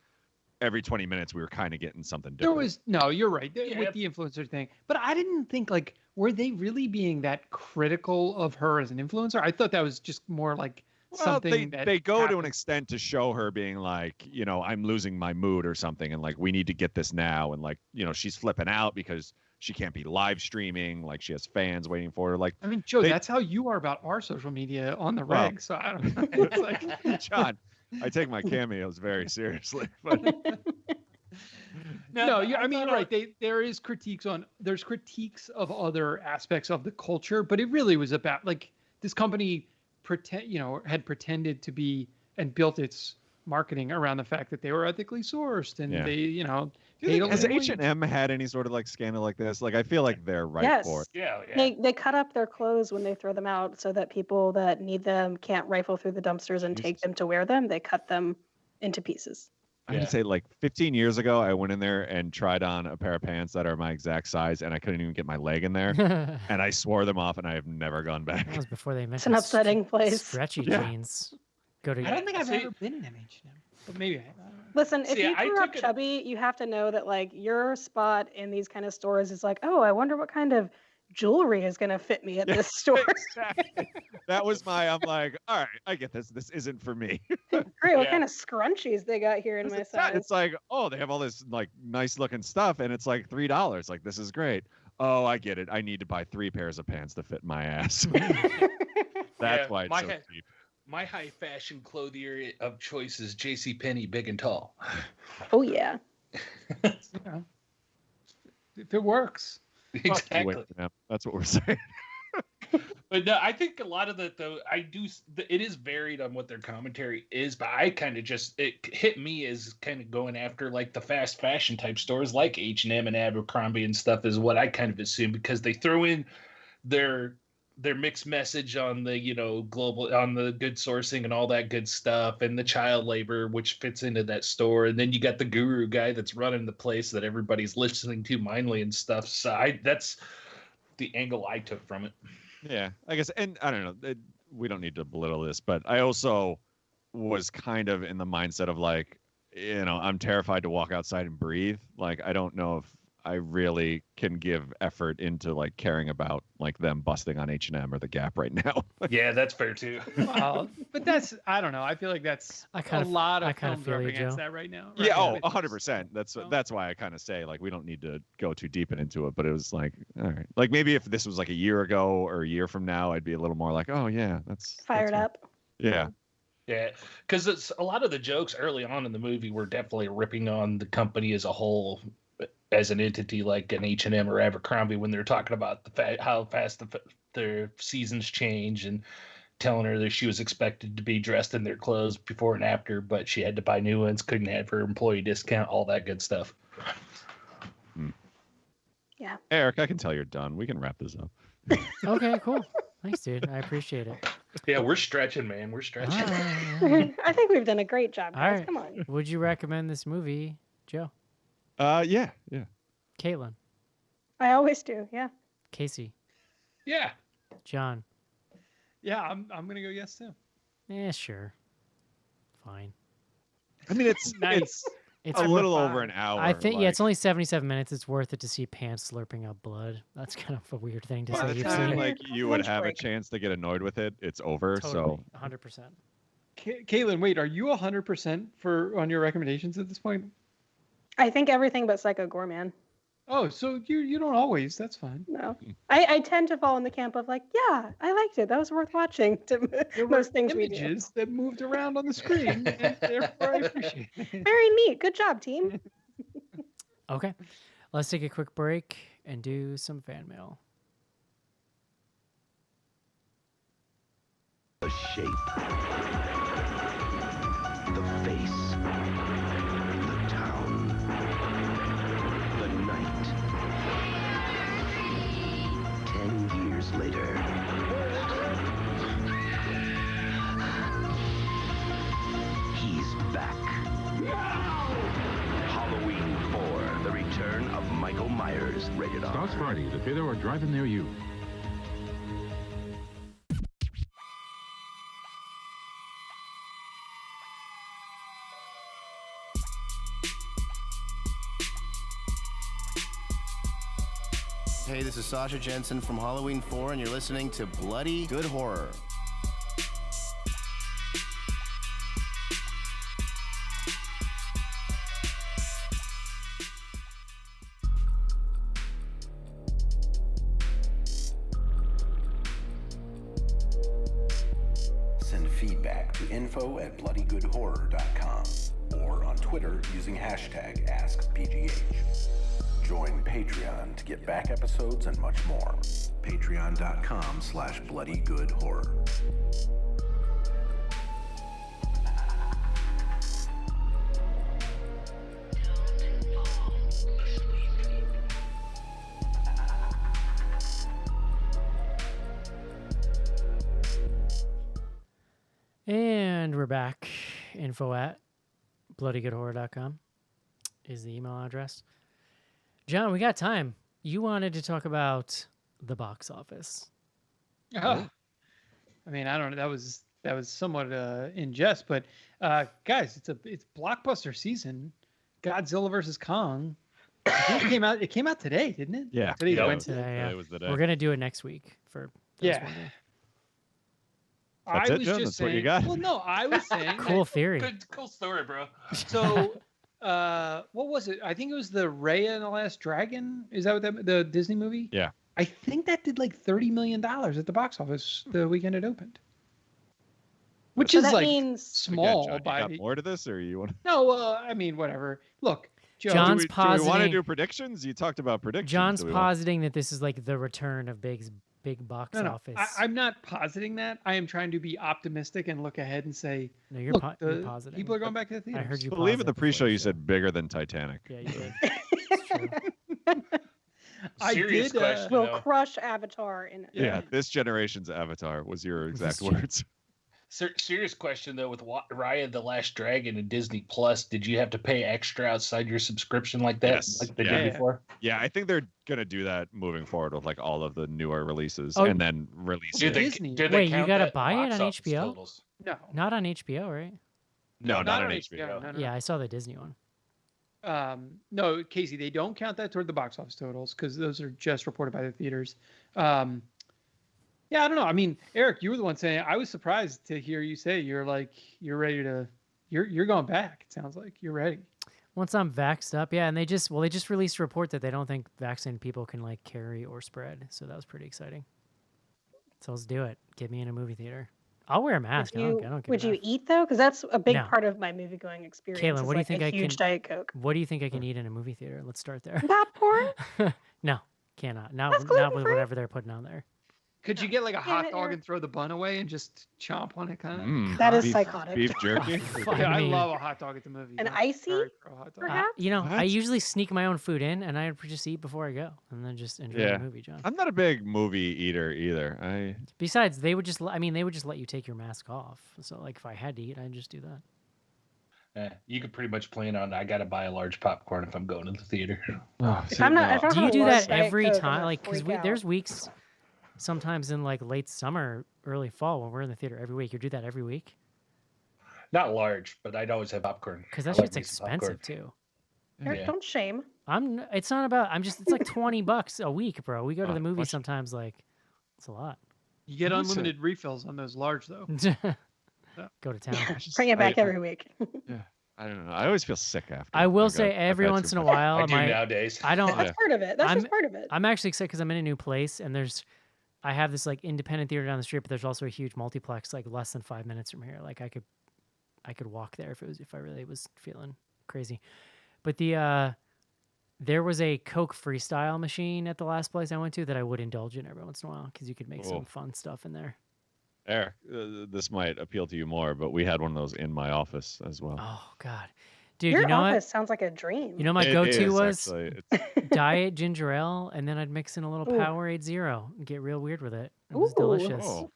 every 20 minutes we were kind of getting something There different. was no, you're right Yeah. with the influencer thing, but I didn't think like were they really being that critical of her as an influencer? I thought that was just more like something that they go to an happened. extent to show her being like, I'm losing my mood or something, and like we need to get this now, and like she's flipping out because she can't be live streaming, like she has fans waiting for her. Like I mean, Joe, they- that's how you are about our social media on the Well- reg. So I don't know. It's like John, I take my cameos very seriously, but no, but I mean, thought right. There's critiques of other aspects of the culture, but it really was about like this company had pretended to be and built its marketing around the fact that they were ethically sourced and Yeah. they, do you think, paid a has living H&M had any sort of like scandal like this? Like I feel like they're right yes, for it. Yeah, yeah. they cut up their clothes when they throw them out so that people that need them can't rifle through the dumpsters and take Jesus. them to wear them. They cut them into pieces. I would Yeah. say like 15 years ago, I went in there and tried on a pair of pants that are my exact size, and I couldn't even get my leg in there. that And I swore them off, and I have never gone back. was before they It's mentioned an upsetting place. stretchy Yeah. jeans. Go to I don't think I've See- ever been in M&M, but maybe I have. Listen, if See, you I grew up took it- chubby, you have to know that like your spot in these kind of stores is like, oh, I wonder what kind of jewelry is going to fit me at this store. Exactly. That was I'm like, all right, I get this. This isn't for me. Great, what kind of scrunchies they got here in my size? It's like, oh, they have all this like nice looking stuff, and it's like $3. Like, this is great. Oh, I get it. I need to buy 3 pairs of pants to fit my ass. That's why it's so cheap. My high fashion clothier of choice is JCPenney, big and tall. Oh yeah. Yeah. If it works. Exactly. Yeah, that's what we're saying. But no, I think a lot of that though, it is varied on what their commentary is, but I kind of it hit me as kind of going after like the fast fashion type stores like H&M and Abercrombie and stuff is what I kind of assume, because they throw in their mixed message on the, global, on the good sourcing and all that good stuff, and the child labor, which fits into that store. And then you got the guru guy that's running the place that everybody's listening to mindly and stuff. So that's the angle I took from it. Yeah, I guess, and I don't know, we don't need to belittle this, but I also was kind of in the mindset of like, I'm terrified to walk outside and breathe. Like, I don't know if I really can give effort into like caring about like them busting on H&M or the Gap right now. Yeah, that's fair too. Well, but I don't know. I feel like that's a lot of films are up against Joe. that right now. Right? Yeah, 100%. That's why I kind of say like we don't need to go too deep into it. But it was like, all right, like maybe if this was like a year ago or a year from now, I'd be a little more like, oh yeah, that's fired up. Yeah. Yeah, because it's a lot of the jokes early on in the movie were definitely ripping on the company as a whole, as an entity, like an H&M or Abercrombie, when they're talking about how fast their seasons change, and telling her that she was expected to be dressed in their clothes before and after, but she had to buy new ones, couldn't have her employee discount, all that good stuff. Yeah. Eric, I can tell you're done. We can wrap this up. Okay, cool. Thanks, dude. I appreciate it. Yeah, we're stretching, man. We're stretching. I think we've done a great job, guys. All right. Come on. Would you recommend this movie, Joe? Yeah. Caitlin? I always do. Yeah. Casey? Yeah. John? Yeah, I'm gonna go yes too. Yeah, sure. Fine. I mean, it's Nice. It's a little over an hour. I think, like, it's only 77 minutes. It's worth it to see pants slurping up blood. That's kind of a weird thing to by say. the You've time seen. like you would Lunch have break. a chance to get annoyed with it, it's over. Totally, So 100%. Caitlin, wait, are you 100% on your recommendations at this point? I think everything but Psycho Gorman. Oh, so you don't always. That's fine. No. I tend to fall in the camp of like, yeah, I liked it. That was worth watching. To most things we do. Images that moved around on the screen, and therefore I appreciate it. Very neat. Good job, team. Okay. Let's take a quick break and do some fan mail. The shape, the face, the town, the night. 10 years later, he's back. Halloween 4, The Return of Michael Myers, rated R. Starts Friday, the theater or drive-in near you. Hey, this is Sasha Jensen from Halloween 4, and you're listening to Bloody Good Horror. Send feedback to info@bloodygoodhorror.com or on Twitter using hashtag AskBGH. Join Patreon to get back episodes and much more. Patreon.com/bloodygoodhorror. And we're back. info@bloodygoodhorror.com is the email address. John, we got time. You wanted to talk about the box office. Oh. I mean, I don't know. That was somewhat in jest, but guys, it's blockbuster season. Godzilla versus Kong I think it came out today, didn't it? Yeah. Today's Yeah, Wednesday. Today, yeah. Today was the day. We're gonna do it next week for those Yeah. wondering. That's I it, was Joe? just That's saying. what you got? Well, no, I was saying. Cool theory. Cool story, bro. So, what was it? I think it was the Raya and the Last Dragon. Is that what the Disney movie? Yeah. I think that did like $30 million at the box office the weekend it opened. Which So is that like means small. Again, John, by you got more to this, or you want? No, I mean whatever. Look, Joe. John's do we want to positing- do predictions? You talked about predictions. John's Do we want- positing that this is like the return of big box No, office. I'm not positing that. I am trying to be optimistic and look ahead and say, No, you're, look, you're the positing. people are going back to the theaters. I heard you. I believe in the posit pre-show before you the said bigger than Titanic. Yeah, you did. It's true. I Serious did, question. will though. crush Avatar in Yeah, this generation's Avatar was your exact true. words. Serious question though, with Raya the Last Dragon and Disney Plus, did you have to pay extra outside your subscription like that, Yes. like they Yeah. did before? Yeah, I think they're gonna do that moving forward with like all of the newer releases, Oh. and then release Did it. they, Disney. did they Wait, you count gotta that buy it box on office HBO? totals? No, Not on HBO, right? No, not on HBO. HBO. No. Yeah, I saw the Disney one. No, Casey, they don't count that toward the box office totals because those are just reported by the theaters. Yeah, I don't know. I mean, Eric, you were the one saying. I was surprised to hear you say you're ready to. You're going back. It sounds like you're ready. Once I'm vaxxed up, yeah, and they just released a report that they don't think vaccinated people can like carry or spread, so that was pretty exciting. So let's do it. Get me in a movie theater. I'll wear a mask. I don't give Would a you F. eat though? Because that's a big No. part of my movie going experience. Caitlin, is what do you like think a I huge can- Diet Coke. What do you think I can eat in a movie theater? Let's start there. Popcorn? No, cannot. Not That's with gluten-free. whatever they're putting on there. Could you get like a hot it, dog Eric. and throw the bun away and just chomp on it, kind of? That is beef, psychotic. Beef jerky. Fuck. Yeah, I mean- love a hot dog at the movies. An I'm icy? very pro hot dog. Perhaps? I What? usually sneak my own food in, and I just eat before I go, and then just enjoy Yeah. the movie, John. I'm not a big movie eater either. Besides, they would just let you take your mask off. So like, if I had to eat, I'd just do that. You could pretty much plan on. I got to buy a large popcorn if I'm going to the theater. If I'm not, if I Do don't you have do a large that Diet every Coke, I'm time? gonna Like, because freak there's out. weeks, sometimes in like late summer, early fall, when we're in the theater every week. You do that every week? Not large, but I'd always have popcorn. Because that I like shit's me some popcorn. expensive too. Eric, Yeah. don't shame. It's not about. It's like $20 a week, bro. We go to the movies much- sometimes. Like, it's a lot. You get Listen. unlimited refills on those large, though. Go to town. Bring it back every week. I don't know. I always feel sick after. I will Like, say I've every had once too in a much. while, I do nowadays. I don't. That's part of it. That's I'm- just part of it. I'm actually excited because I'm in a new place, and I have this like independent theater down the street, but there's also a huge multiplex like less than 5 minutes from here. Like I could walk there if I really was feeling crazy. But there was a Coke freestyle machine at the last place I went to that I would indulge in every once in a while because you could make some Oh. fun stuff in there. Eric, this might appeal to you more, but we had one of those in my office as well. Oh God, dude, Your you know office what? sounds like a dream. You know my It go-to is, was actually. It's- Diet ginger ale, and then I'd mix in a little Ooh. Powerade Zero and get real weird with it. It was Ooh. delicious. oh,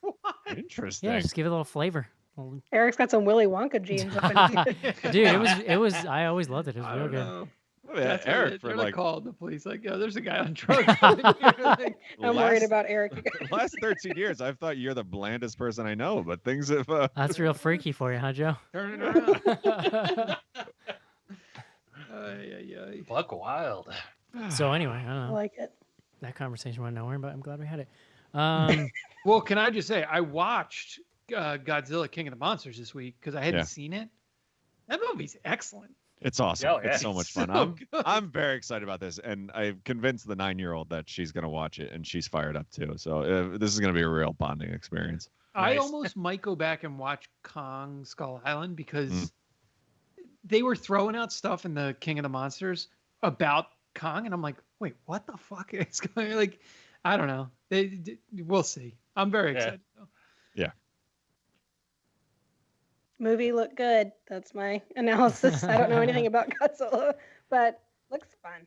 interesting. Yeah, just give it a little flavor. Well, Eric's got some Willy Wonka genes up in here. Dude, it was. I always loved it. It was I real don't good. know. Yeah, That's what Eric for they're like called the police. Like, oh, there's a guy on drugs. I'm worried last- about Eric. the last 13 years, I've thought you're the blandest person I know, but things have. That's real freaky for you, huh, Joe? Turn it around. Ay, ay, ay. Buck Wild. So anyway, I don't I know. like it. That conversation went nowhere, but I'm glad we had it. Well, can I just say, I watched Godzilla King of the Monsters this week because I hadn't Yeah. seen it. That movie's excellent. It's awesome. Oh, yeah. It's so much fun. So good. I'm very excited about this, and I've convinced the 9-year-old that she's gonna watch it, and she's fired up too. So this is gonna be a real bonding experience. I Nice. almost might go back and watch Kong Skull Island because they were throwing out stuff in the King of the Monsters about Kong, and I'm like, wait, what the fuck is going? Like, I don't know. We'll see. I'm very Yeah. excited. Though. Movie looked good. That's my analysis. I don't know anything about Godzilla, but looks fun.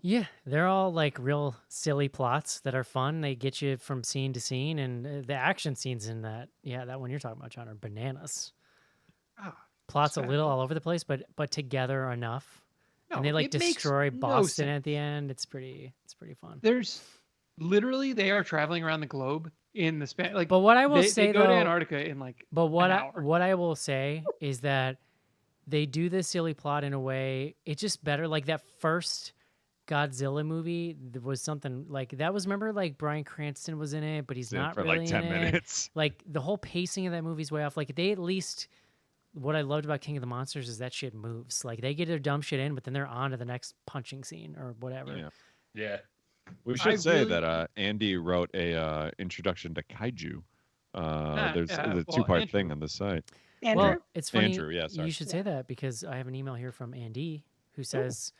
Yeah, they're all like real silly plots that are fun. They get you from scene to scene, and the action scenes in that, that one you're talking about, John, are bananas. Ah, Plots a sad. little all over the place, but together enough. no, And they like it makes destroy no Boston sense. at the end. It's pretty fun. There's literally they are traveling around the globe in the span. Like, But what I will they say go to though, Antarctica in like. but an hour. what I will say is that they do this silly plot in a way. It's just better. Like that first Godzilla movie was something like that was, remember, like Bryan Cranston was in it, but he's not for really like 10 in it. minutes. Like the whole pacing of that movie's way off. Like they at least, what I loved about King of the Monsters is that shit moves. Like they get their dumb shit in, but then they're on to the next punching scene or whatever. Yeah. Yeah. We should say that Andy wrote a introduction to kaiju. There's a two-part thing on the site. Andrew? Well, it's funny. Andrew, yeah, sorry. You should say that because I have an email here from Andy who says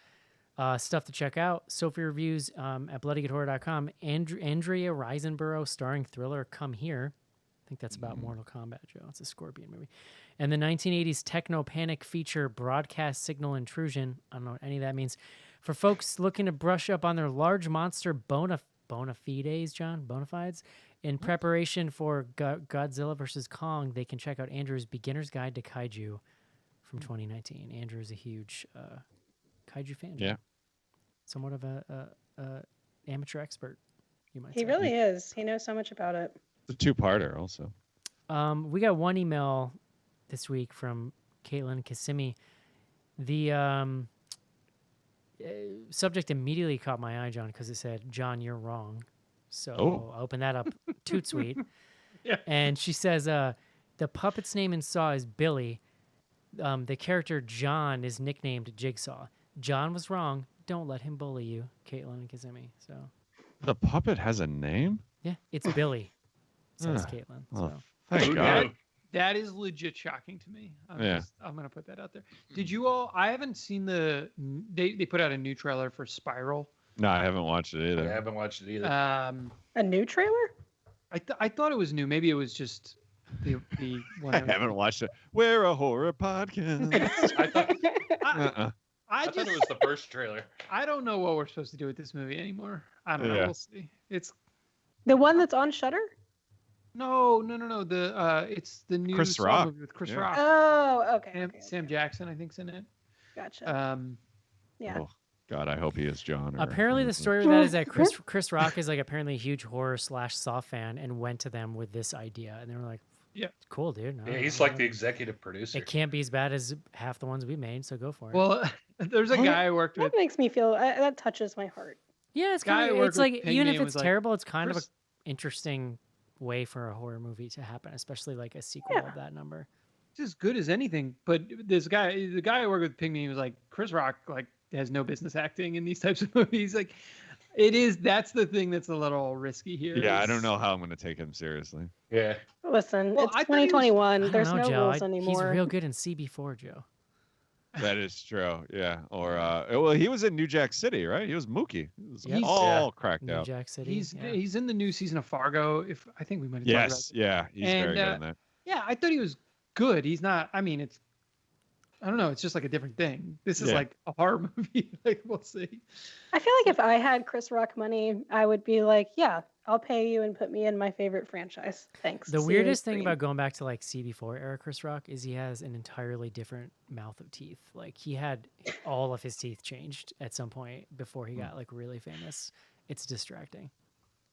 stuff to check out. Sophie reviews at bloodygoodhorror.com. Andrea Riseborough starring thriller Come Here. I think that's about Mortal Kombat, Joe. It's a Scorpion movie. And the 1980s techno panic feature Broadcast Signal Intrusion. I don't know what any of that means. For folks looking to brush up on their large monster bona fides, John, bona fides, in preparation for Godzilla vs. Kong, they can check out Andrew's Beginner's Guide to Kaiju from 2019. Andrew is a huge kaiju fan. Yeah. Somewhat of a amateur expert, you might say. He really is. He knows so much about it. It's a two-parter also. We got one email this week from Caitlin Kissimmee. The subject immediately caught my eye, John, because it said, "John, you're wrong." So I opened that up, toot sweet. Yeah. And she says, the puppet's name in Saw is Billy. The character John is nicknamed Jigsaw. John was wrong. Don't let him bully you, Caitlin and Kissimmee. So The puppet has a name? yeah, it's Billy, says Caitlin. Oh, So. thank God. That is legit shocking to me. I'm going to put that out there. Did you all? I haven't seen they put out a new trailer for Spiral. No, I haven't watched it either. I haven't watched it either. A new trailer? I thought it was new. Maybe it was just the one. I haven't watched it. We're a horror podcast. I thought I it was the first trailer. I don't know what we're supposed to do with this movie anymore. I don't know. Yeah. We'll see. It's The one that's on Shudder? no. It's the new Chris Saw Rock. movie with Chris Yeah. Rock. Oh, okay. Sam Jackson, I think's in it. Gotcha. Yeah. Oh, God, I hope he is John. Apparently, the story with that is that Chris Rock is like apparently a huge horror / Saw fan and went to them with this idea, and they were like, Yeah. cool, dude. Yeah, he's like the executive producer. It can't be as bad as half the ones we made, so go for it." Well, there's a guy I worked That with. makes me feel, that touches my heart. yeah, it's guy kind I of, worked it's with, like Pygmy, even if and it's was like, terrible, it's kind of Chris- an interesting way for a horror movie to happen, especially like a sequel of that number. It's as good as anything. But the guy I work with, Pygmy, was like, Chris Rock like has no business acting in these types of movies. Like, it is. That's the thing that's a little risky here. Yeah, I is- don't know how I'm going to take him seriously. Yeah. Listen, Well, it's I thought he was- 2021. I There's don't know, no Joe. rules anymore. He's real good in CB4, Joe. That is true. Yeah. Or well, he was in New Jack City, right? He was Mookie. He was Yep. all cracked New out. Jack City. He's yeah. he's in the new season of Fargo. If I think we might have Yes. talked about Yeah. He's very And, good in that. yeah, I thought he was good. He's not. I mean, I don't know. It's just like a different thing. This is Yeah. like a horror movie. Like, we'll see. I feel like if I had Chris Rock money, I would be like, yeah, I'll pay you and put me in my favorite franchise. Thanks. The See you weirdest on thing screen. about going back to like CB4 era Chris Rock is he has an entirely different mouth of teeth. Like he had all of his teeth changed at some point before he got like really famous. It's distracting.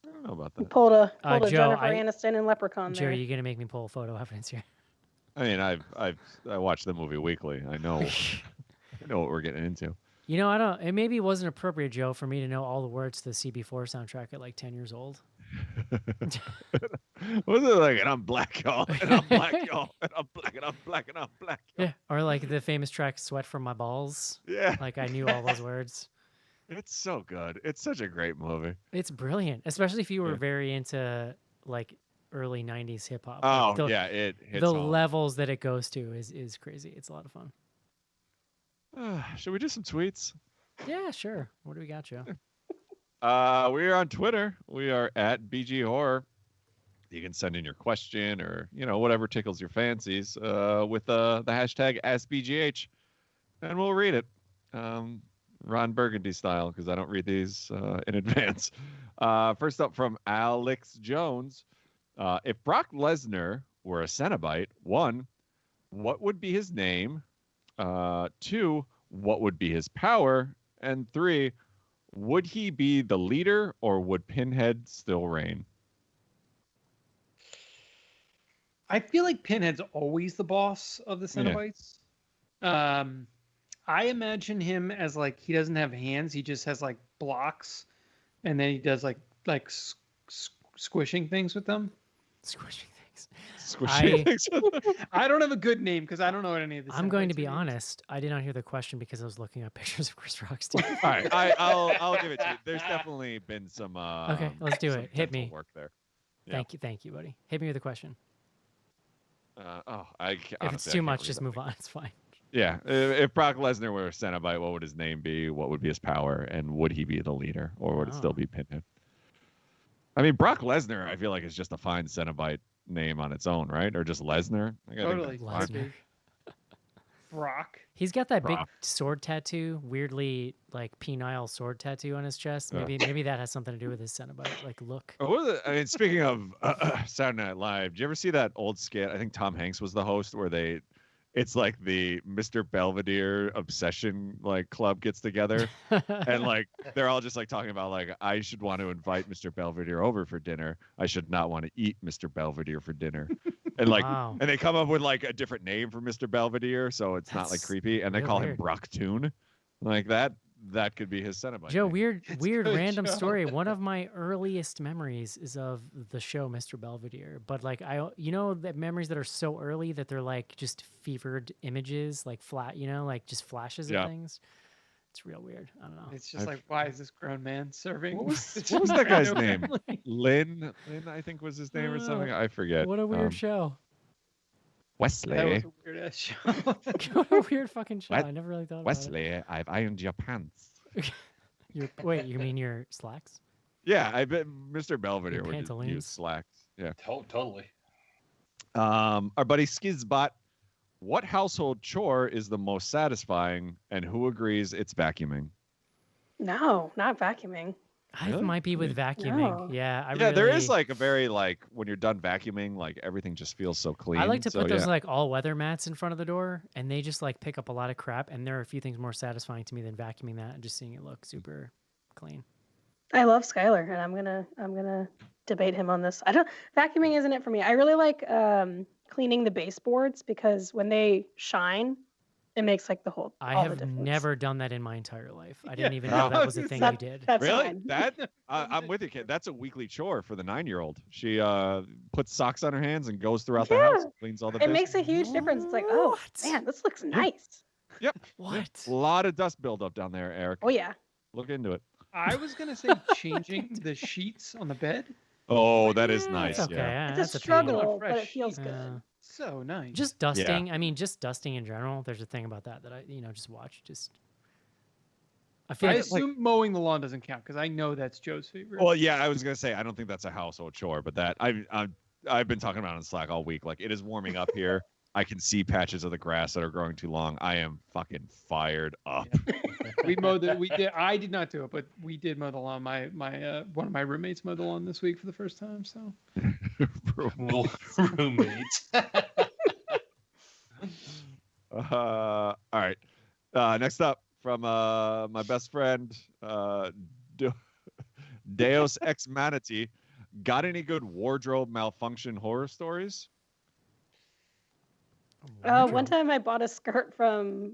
I don't know about You that. pulled a Joe, Jennifer I- Aniston and Leprechaun Jerry, there. you're gonna make me pull photo evidence here. I mean, I watch the movie weekly. I know what we're getting into. You know, I don't. It maybe wasn't appropriate, Joe, for me to know all the words to the CB4 soundtrack at like 10 years old. Was it like, and I'm black, y'all, and I'm black, y'all, and I'm black, and I'm black, and I'm black. Y'all. Yeah, or like the famous track "Sweat from My Balls." Yeah. Like I knew all those words. It's so good. It's such a great movie. It's brilliant, especially if you were Yeah. very into like early '90s hip hop. Oh Like, the, yeah, it hits the home. levels that it goes to is crazy. It's a lot of fun. Should we do some tweets? Yeah, sure. What do we got, Joe? We are on Twitter. We are at BG Horror. You can send in your question or whatever tickles your fancies with the hashtag AskBGH, and we'll read it. Ron Burgundy style, because I don't read these in advance. First up from Alex Jones. If Brock Lesnar were a Cenobite, 1, what would be his name? 2, what would be his power? And 3, would he be the leader or would Pinhead still reign? I feel like Pinhead's always the boss of the Cenobites. I imagine him as like he doesn't have hands; he just has like blocks, and then he does like squishing things with them. Squishing things. Squishing things. I don't have a good name because I don't know what any of this. I'm going to be honest. I did not hear the question because I was looking up pictures of Chris Rock's teeth. All right, I'll give it to you. There's definitely been some. Okay, let's do it. Hit me. Work there. Yeah. Thank you, buddy. Hit me with a question. If it's too much, just move on. It's fine. Yeah, if Brock Lesnar were a Cenobite, what would his name be? What would be his power? And would he be the leader, or would it still be Pinhead? I mean, Brock Lesnar, I feel like is just a fine Cenobite name on its own, right? Or just Lesnar. Totally, Lesnar. Brock. He's got that big sword tattoo, weirdly like penile sword tattoo on his chest. Maybe that has something to do with his Cenobite like look. I mean, speaking of Saturday Night Live, did you ever see that old skit? I think Tom Hanks was the host, where it's like the Mr. Belvedere obsession like club gets together, and like they're all just like talking about like, I should want to invite Mr. Belvedere over for dinner. I should not want to eat Mr. Belvedere for dinner. And like, and they come up with like a different name for Mr. Belvedere, so it's not like creepy. And they call him Brock Toon, like that. That could be his Cenobite. Joe, weird random story. One of my earliest memories is of the show Mr. Belvedere. But like that memories that are so early that they're like just fevered images, like flat, like just flashes of things. It's real weird. I don't know. It's just like, why is this grown man serving? What was that guy's name? Lynn, I think was his name or something. I forget. What a weird show. Wesley. That was a weird ass show. What a weird fucking show. I never really thought Wesley, about it. I've ironed your pants. Wait, you mean your slacks? Yeah, I bet Mr. Belvedere would pantaloons? use slacks. Yeah. Totally. Our buddy Skizbot, what household chore is the most satisfying, and who agrees it's vacuuming? No, not vacuuming. I might be with vacuuming. No. Yeah, there is like a very like when you're done vacuuming, like everything just feels so clean. I like to put those like all weather mats in front of the door, and they just like pick up a lot of crap. And there are a few things more satisfying to me than vacuuming that and just seeing it look super clean. I love Skylar, and I'm gonna debate him on this. Vacuuming isn't it for me. I really like cleaning the baseboards because when they shine, it makes like all I the have difference. never done that in my entire life. I didn't even know that was a thing you did. That's really? fine. That I'm with you, kid. That's a weekly chore for the 9-year-old. She puts socks on her hands and goes throughout the house, and cleans all the. It makes a huge difference. It's like, oh man, this looks nice. Yep. What? A lot of dust buildup down there, Eric. Oh yeah. Look into it. I was gonna say changing the sheets on the bed. Oh, that is nice. It's okay. Yeah. It's a struggle, but it feels good. So nice. Just dusting. I mean, just dusting in general. There's a thing about that I just watch. I assume mowing the lawn doesn't count because I know that's Joe's favorite. Well, yeah, I was gonna say I don't think that's a household chore, but that I've been talking about on Slack all week. Like it is warming up here. I can see patches of the grass that are growing too long. I am fucking fired up. Yeah. We mowed it. We did. I did not do it, but we did mow the lawn. My one of my roommates mowed the lawn this week for the first time. So roommates. All right. Next up from my best friend Deus Ex Manatee. Got any good wardrobe malfunction horror stories? One time I bought a skirt from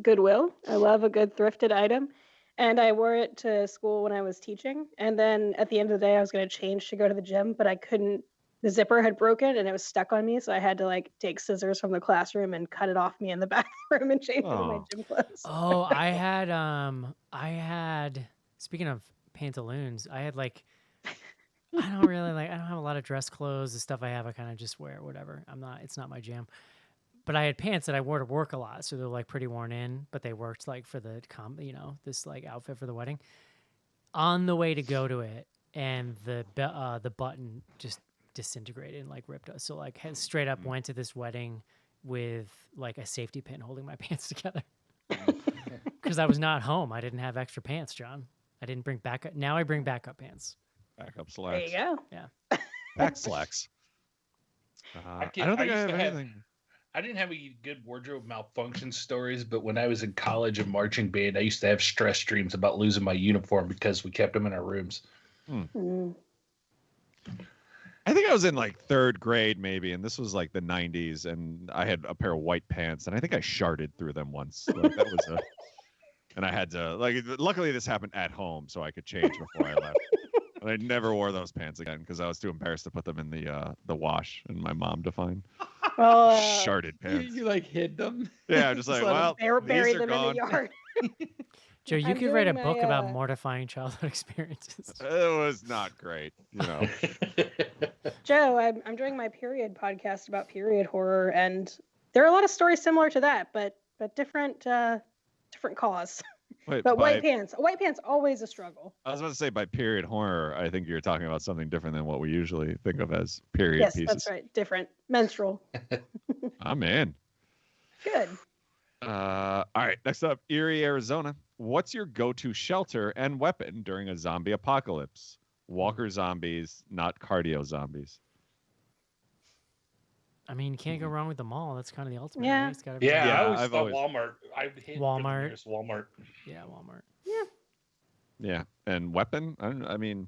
Goodwill. I love a good thrifted item. And I wore it to school when I was teaching. And then at the end of the day, I was going to change to go to the gym, but I couldn't. The zipper had broken and it was stuck on me. So I had to like take scissors from the classroom and cut it off me in the bathroom and change into my gym clothes. Oh, I had, speaking of pantaloons, I had like, I don't have a lot of dress clothes. The stuff I have, I kind of just wear whatever. It's not my jam. But I had pants that I wore to work a lot. So they're like pretty worn in, but they worked like for the, this like outfit for the wedding. On the way to go to it, and the button just disintegrated and like ripped us. So like straight up went to this wedding with like a safety pin holding my pants together. Because I was not home. I didn't have extra pants, John. I didn't bring backup. Now I bring backup pants. Backup slacks. There you go. Yeah. Back slacks. I don't think I have anything. I didn't have any good wardrobe malfunction stories, but when I was in college and marching band, I used to have stress dreams about losing my uniform because we kept them in our rooms. I think I was in like 3rd grade maybe, and this was like the 90s, and I had a pair of white pants, and I think I sharted through them once. Like, that was and I had to luckily this happened at home, so I could change before I left. But I never wore those pants again because I was too embarrassed to put them in the wash, and my mom to find. Well, Sharted pants. You like hid them. Yeah, I'm just like, well, bury these are them in gone. the yard. Joe, you I'm could write a doing book my, about mortifying childhood experiences. It was not great, you know. Joe, I'm doing my period podcast about period horror, and there are a lot of stories similar to that, but different cause. Wait, But white pants always a struggle. I was about to say by period horror, I think you're talking about something different than what we usually think of as period Yes, pieces. that's right. Different. Menstrual. I'm in. Good. All right, next up, Erie, Arizona. What's your go-to shelter and weapon during a zombie apocalypse? Walker zombies, not cardio zombies. I mean, you can't go wrong with the mall. That's kind of the ultimate. Yeah. Right? It's gotta be Yeah, Yeah, I always I've thought always- Walmart. I hit for the Walmart. nearest Walmart. Yeah, Walmart. Yeah, and weapon? I mean,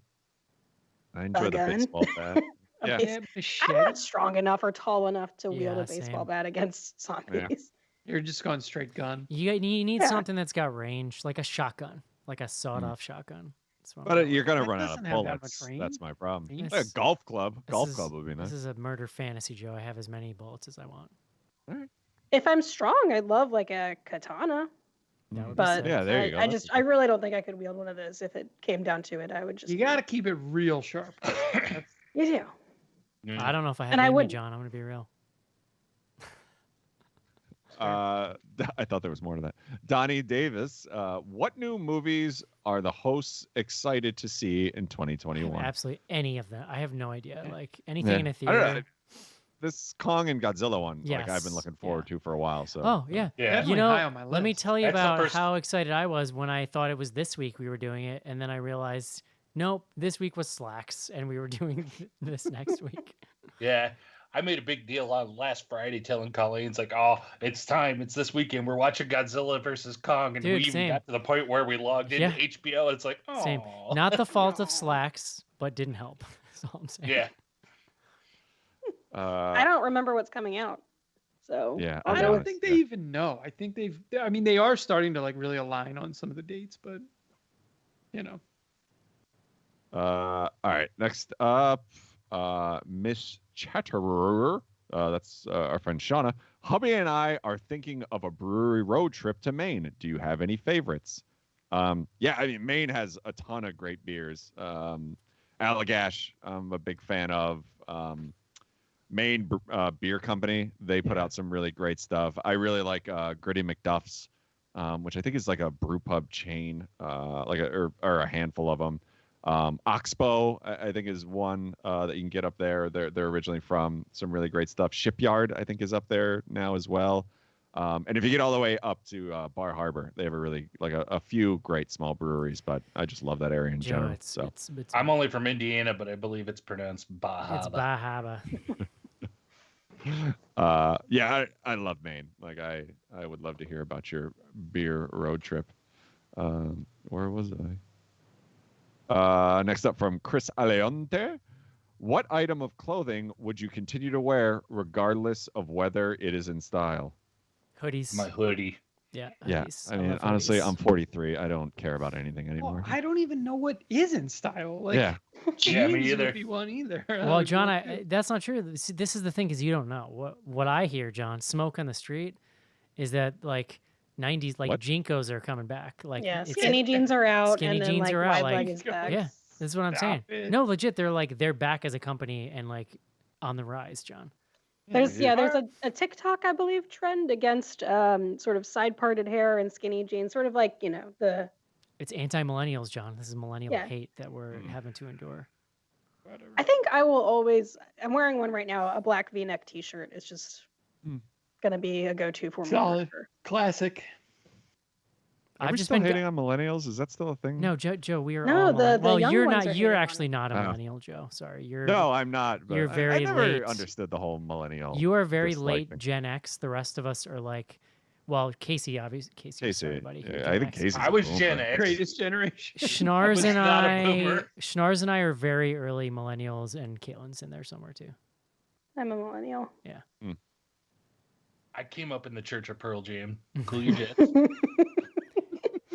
I enjoy the gun. baseball bat. Yeah. Yeah, I'm not strong enough or tall enough to wield Yeah, a baseball same. bat against zombies. You're just going straight gun. You need Yeah. something that's got range, like a shotgun, like a sawed-off shotgun. That's what I'm But going you're with. gonna That run out doesn't of have that bullets. much range. That's my problem. This- A golf club. This Golf is- club would be nice. This is a murder fantasy, Joe. I have as many bullets as I want. If I'm strong, I'd love like a katana. That would be But sick. Yeah, there you go. I That's I really don't think I could wield one of those if it came down to it. I would just. You got to keep it real sharp. You do. I don't know if I have And I it in me, wouldn't. John. I'm gonna be real. I thought there was more to that. Donnie Davis, what new movies are the hosts excited to see in 2021? Absolutely any of them. I have no idea. Like anything Yeah. in a I don't know. theater. This Kong and Godzilla one, like I've Yes, been looking forward to for a while. So Oh yeah. Yeah. You Definitely know, high on my let me list. tell you That's the about first- how excited I was when I thought it was this week we were doing it, and then I realized, nope, this week was Slaxx, and we were doing this next week. Yeah. I made a big deal on last Friday telling Colleen, it's like, oh, it's time. It's this weekend. We're watching Godzilla versus Kong. And Dude, we even same. got to the point where we logged into Yeah. HBO. And it's like, oh. Same. Not the fault of Slaxx, but didn't help. That's all I'm saying. Yeah. I don't remember what's coming out. So Yeah, I'll I I'll go don't with- think they even know. I think I mean, they are starting to like really align on some of the dates, but you know. all right, next up, Miss Chatterer. That's our friend Shauna. Hubby and I are thinking of a brewery road trip to Maine. Do you have any favorites? Yeah, I mean, Maine has a ton of great beers. Allagash, I'm a big fan of. Maine Beer Company, they put out some really great stuff. I really like Gritty McDuff's, which I think is like a brew pub chain, or a handful of them. Oxbow, I think, is one that you can get up there. They're originally from some really great stuff. Shipyard, I think, is up there now as well. And if you get all the way up to Bar Harbor, they have a really a few great small breweries. But I just love that area in Joe, general. it's, So it's I'm only from Indiana, but I believe it's pronounced Bahaba. it's Bahaba. yeah, I love Maine. Like I would love to hear about your beer road trip. Where was I? Next up from Chris Aleonte. What item of clothing would you continue to wear regardless of whether it is in style? Hoodies. My hoodie. Yeah. Yeah, hoodies. I mean, love honestly, hoodies. I'm 43. I don't care about anything anymore. Well, I don't even know what is in style. Like, Yeah. jeans Yeah, me either. would be one either. Well, Like, John, what- that's not true. See, this is the thing, because you don't know what I hear, John. Smoke on the street is that like 90s, like What? Jinkos are coming back. Like yeah, it's- skinny jeans are out, Skinny and then jeans like are out, wide like- leg is back. Yeah, this is what I'm saying. Stop it. No, legit, they're back as a company and like on the rise, John. There's a TikTok, I believe, trend against sort of side parted hair and skinny jeans, sort of like the It's anti-millennials, John. This is millennial Yeah. hate that we're having to endure. Whatever. I think I will always. I'm wearing one right now, a black V-neck T-shirt. It's just gonna be a go-to for me. for Solid. sure. Classic. Are I've we just still been hating on millennials? Is that still a thing? No, Joe, we are No, all the well, young you're ones not. are You're hating on actually it. not a Oh. millennial, Joe. Sorry, you're No, I'm not. But you're I very never late. understood the whole millennial. You are very dislike late thing. Gen X. The rest of us are like, Well, Casey, obviously. Casey. Casey. Everybody. Yeah, I think Casey's I was a Gen boomer. X. Greatest generation. Schnars was and not a I. boomer. Schnars and I are very early millennials, and Caitlin's in there somewhere too. I'm a millennial. Yeah. I came up in the Church of Pearl Jam. Cool your jets.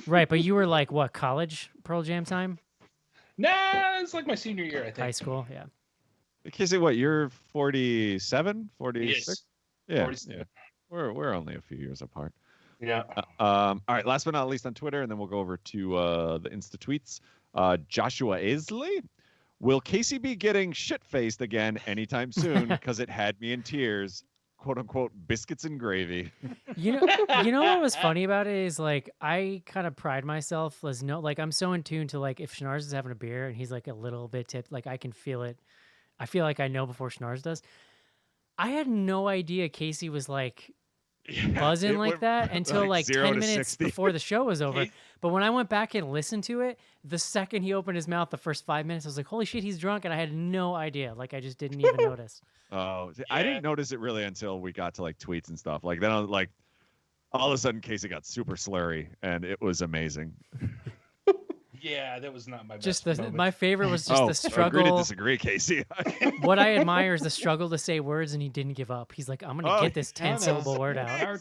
Right, but you were like what? College Pearl Jam time? Nah, it's like my senior year, I think. High school. Yeah. Casey, what? You're 47, 46? Yes. Yeah. 47. Yeah. We're only a few years apart. Yeah. All right. Last but not least on Twitter, and then we'll go over to the Insta tweets. Joshua Isley. Will Casey be getting shit-faced again anytime soon? Because it had me in tears. "Quote unquote" biscuits and gravy. You know what was funny about it is like I kind of pride myself as like I'm so in tune to like if Schnars is having a beer and he's like a little bit tipped, like I can feel it. I feel like I know before Schnars does. I had no idea Casey was like buzzing like that until like 0 10 to minutes 60. before the show was over. But when I went back and listened to it, the second he opened his mouth, the first 5 minutes, I was like, holy shit, he's drunk. And I had no idea. Like I just didn't even notice. Oh, I didn't notice it really until we got to like tweets and stuff. Like then, like all of a sudden, Casey got super slurry, and it was amazing. Yeah, that was not my Just best moment. my favorite was just the struggle. Agree to disagree, Casey. What I admire is the struggle to say words, and he didn't give up. He's like, I'm gonna get this 10-syllable word out.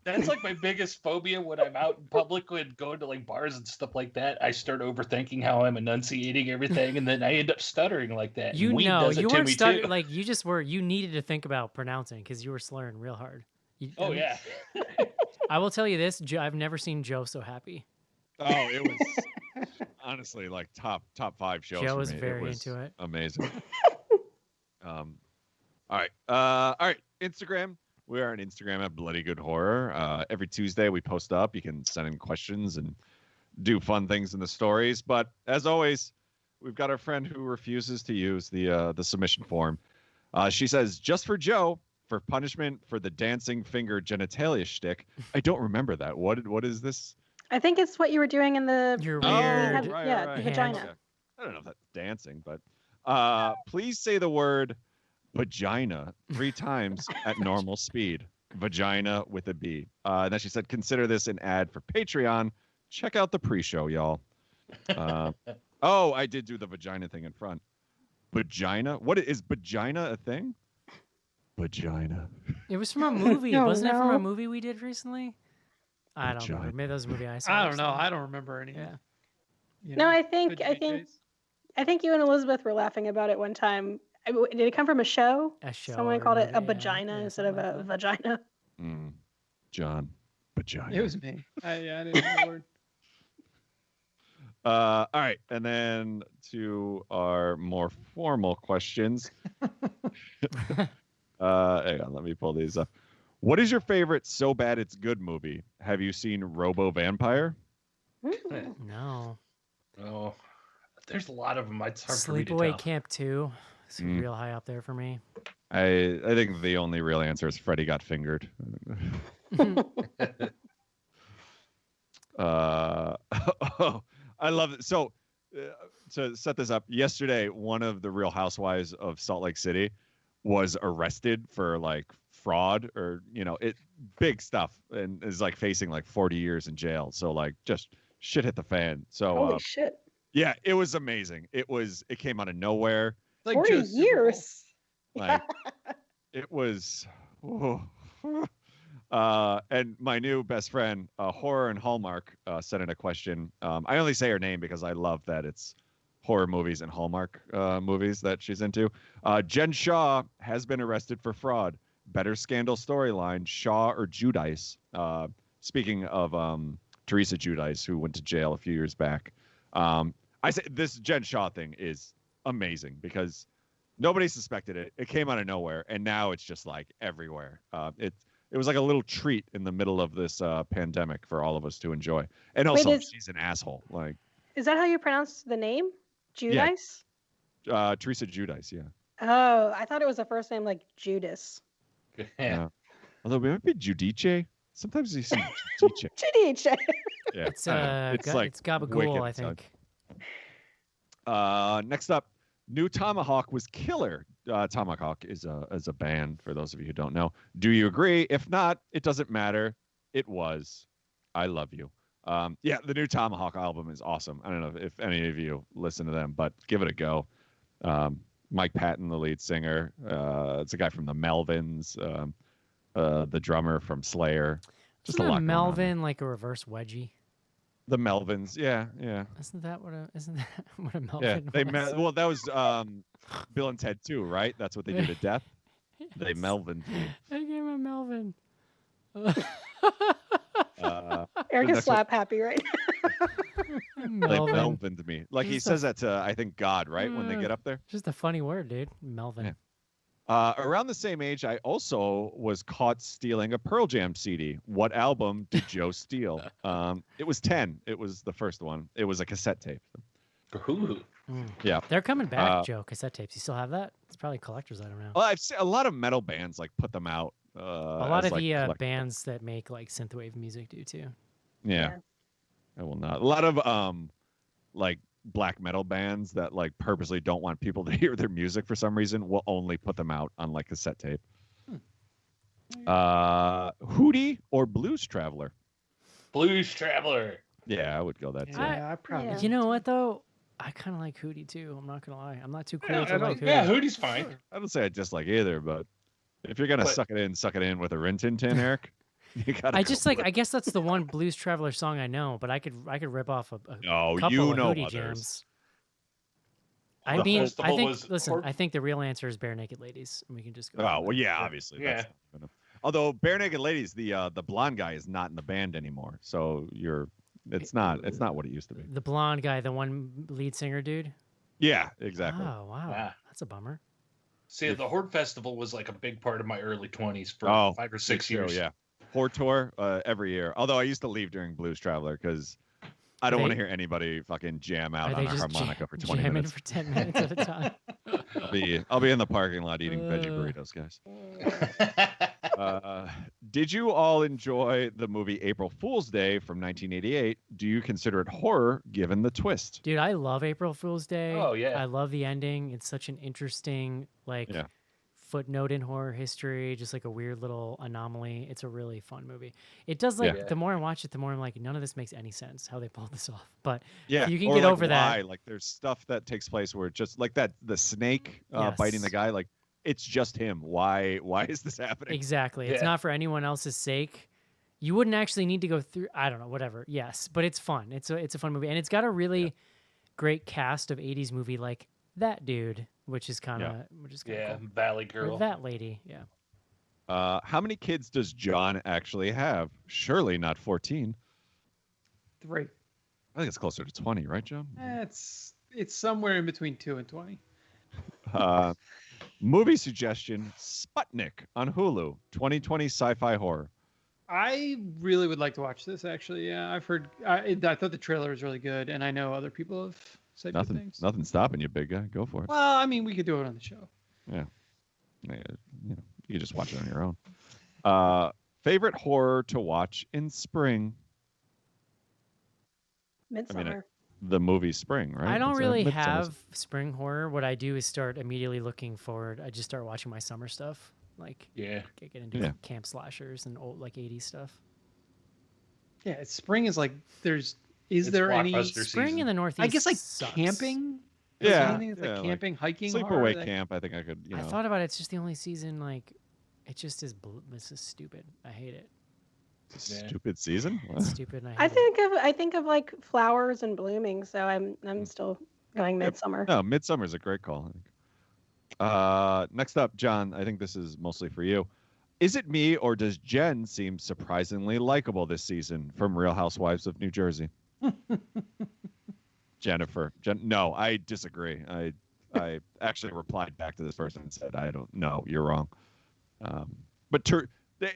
That's like my biggest phobia when I'm out in public and going to like bars and stuff like that. I start overthinking how I'm enunciating everything, and then I end up stuttering like that. You Weed know, does it you to weren't me, stuttering. too. Like you just were. You needed to think about pronouncing because you were slurring real hard. Oh yeah. I will tell you this: I've never seen Joe so happy. Oh, it was honestly like top 5 shows. Joe for was me. very was into it. Amazing. All right. Instagram. We are on Instagram at Bloody Good Horror. Every Tuesday we post up. You can send in questions and do fun things in the stories. But as always, we've got our friend who refuses to use the submission form. She says, just for Joe, for punishment for the dancing finger genitalia shtick. I don't remember that. What is this? I think it's what you were doing in the Your when we weird. had- right, yeah, right, the right. vagina. Okay. I don't know if that's dancing, but please say the word vagina 3 times at normal speed. Vagina with a B. And then she said, consider this an ad for Patreon. Check out the pre-show, y'all. Oh, I did do the vagina thing in front. Vagina? What is vagina a thing? Vagina. It was from a movie, No, wasn't it? From a no. movie we did recently. I don't remember. Vagina. Maybe that was a movie I saw. I don't know. recently. I don't remember any. Yeah. You No, know, I think good I think DJs. I think you and Elizabeth were laughing about it one time. Did it come from a show? A show. Someone or called it a movie, yeah, vagina yeah, instead of something a like that. vagina. John. Vagina. It was me. I didn't know the word. All right, and then to our more formal questions. Hang on, let me pull these up. What is your favorite so bad it's good movie? Have you seen Robo Vampire? No. Oh, there's a lot of them. It's hard for me to Sleepaway tell. Camp 2. It's real high up there for me. I think the only real answer is Freddy Got Fingered. I love it. So to set this up, yesterday, one of the Real Housewives of Salt Lake City was arrested for like fraud or, big stuff and is like facing like 40 years in jail. So like just shit hit the fan. So Holy shit! yeah, it was amazing. It came out of nowhere. Like 40 Joe's Super Bowl. years. Like it was and my new best friend, Horror and Hallmark, sent in a question. I only say her name because I love that it's horror movies and Hallmark movies that she's into. Jen Shaw has been arrested for fraud. Better scandal storyline, Shaw or Giudice. Speaking of Teresa Giudice, who went to jail a few years back. I say this Jen Shaw thing is amazing because nobody suspected it. It came out of nowhere, and now it's just like everywhere. It was like a little treat in the middle of this pandemic for all of us to enjoy. And also, she's an asshole. Like, Is that how you pronounce the name? Judice? Teresa Giudice, yeah. Oh, I thought it was a first name like Judas. Yeah. Although it might be Giudice. Sometimes you see Giudice. Judice. Yeah, It's it's Gabagool, wicked, I so- think. Next up, New Tomahawk was killer. Tomahawk is a band, for those of you who don't know. Do you agree? If not, it doesn't matter. It was. I love you. Yeah, the new Tomahawk album is awesome. I don't know if any of you listen to them, but give it a go. Mike Patton, the lead singer. It's a guy from the Melvins, the drummer from Slayer. Just Isn't a lot a going on there. Melvin like a reverse wedgie? The Melvins, yeah. Isn't that what a Melvin Yeah, was? well, that was Bill and Ted too, right? That's what they do to death. They Melvin. I gave him a Melvin. Eric is slap happy right They Melvin. Melvined me. Like he Just says that to, I think, God, right? When they get up there. Just a funny word, dude. Melvin. Yeah. Around the same age, I also was caught stealing a Pearl Jam CD. What album did Joe steal? It was 10. It was the first one. It was a cassette tape. Ooh. Yeah. They're coming back, Joe. Cassette tapes. You still have that? It's probably a collector's item now. Well, I've seen a lot of metal bands like put them out. A lot as, of the collectible. bands that make like synthwave music do too. Yeah. I will not. A lot of like black metal bands that like purposely don't want people to hear their music for some reason will only put them out on like cassette tape. Hootie or Blues Traveler? Blues Traveler. Yeah, I would go that too. Yeah, I probably. You know what though? I kind of like Hootie too. I'm not gonna lie. I'm not too cool Yeah, to like Hootie. yeah, Hootie's fine. I don't say I dislike either, but if you're gonna But- suck it in with a Rin Tin Tin, Eric, you gotta. I go just for like. it. I guess that's the one Blues Traveler song I know, but I could rip off a No, couple you of know Hootie others. jams. I The mean, I festival think. was Listen, hor- I think the real answer is Bare Naked Ladies, and we can just go. Oh from well, there. yeah, obviously. Yeah. That's, although Bare Naked Ladies, the blonde guy is not in the band anymore, so it's not what it used to be. The blonde guy, the one lead singer dude. Yeah, exactly. Oh wow, Yeah. that's a bummer. See, the Horde Festival was like a big part of my early 20s for Oh, 5 or 6 me too, years. Yeah, Horde tour every year. Although I used to leave during Blues Traveler because I don't Are want to they- hear anybody fucking jam out Are on they a just harmonica for 20 jamming minutes. for 10 minutes at a time? I'll be in the parking lot eating veggie burritos, guys. Did you all enjoy the movie April Fool's Day from 1988? Do you consider it horror given the twist? Dude, I love April Fool's Day. Oh, yeah. I love the ending. It's such an interesting Yeah. footnote in horror history, just like a weird little anomaly. It's a really fun movie. It does like Yeah. the more I watch it, the more I'm like, none of this makes any sense how they pulled this off. But Yeah, if you can or get like over that. why. Like there's stuff that takes place where it's just like that the snake biting the Yes. guy. Like it's just him. Why is this happening? Exactly. It's Yeah. not for anyone else's sake. You wouldn't actually need to go through. I don't know. Whatever. Yes, but it's fun. It's a fun movie, and it's got a really great cast of '80s movie like that dude, which is kind of Yeah, cool. Valley Or Girl. that lady. Yeah. How many kids does John actually have? Surely not 14. 3. I think it's closer to 20, right, John? It's somewhere in between 2 and 20. Movie suggestion: Sputnik on Hulu, 2020 sci-fi horror. I really would like to watch this. Actually, yeah, I've heard. I thought the trailer was really good, and I know other people have said good things. Nothing stopping you, big guy. Go for it. Well, I mean, we could do it on the show. Yeah, you can just watch it on your own. Favorite horror to watch in spring? Midsummer. The movie Spring, right? I don't It's, really Midsommar. have spring horror. What I do is start immediately looking forward. I just start watching my summer stuff, like Yeah. get into Yeah. camp slashers and old like '80s stuff. Yeah, spring is like there's. Is It's there any blockbuster Spring season. in the Northeast. I guess like sucks. camping? Is there Yeah, anything that's yeah, like like camping, hiking, Sleepaway horror that- camp. I think I could. I thought about it. It's just the only season. Like, it just is. This is stupid. I hate it. Stupid season. What? It's stupid. And I hate it. think of like flowers and blooming, so I'm still going midsummer. No, Midsummer is a great call. I think. Next up, John. I think this is mostly for you. Is it me or does Jen seem surprisingly likable this season from Real Housewives of New Jersey? Jennifer. No, I disagree. I actually replied back to this person and said, I don't know. You're wrong. But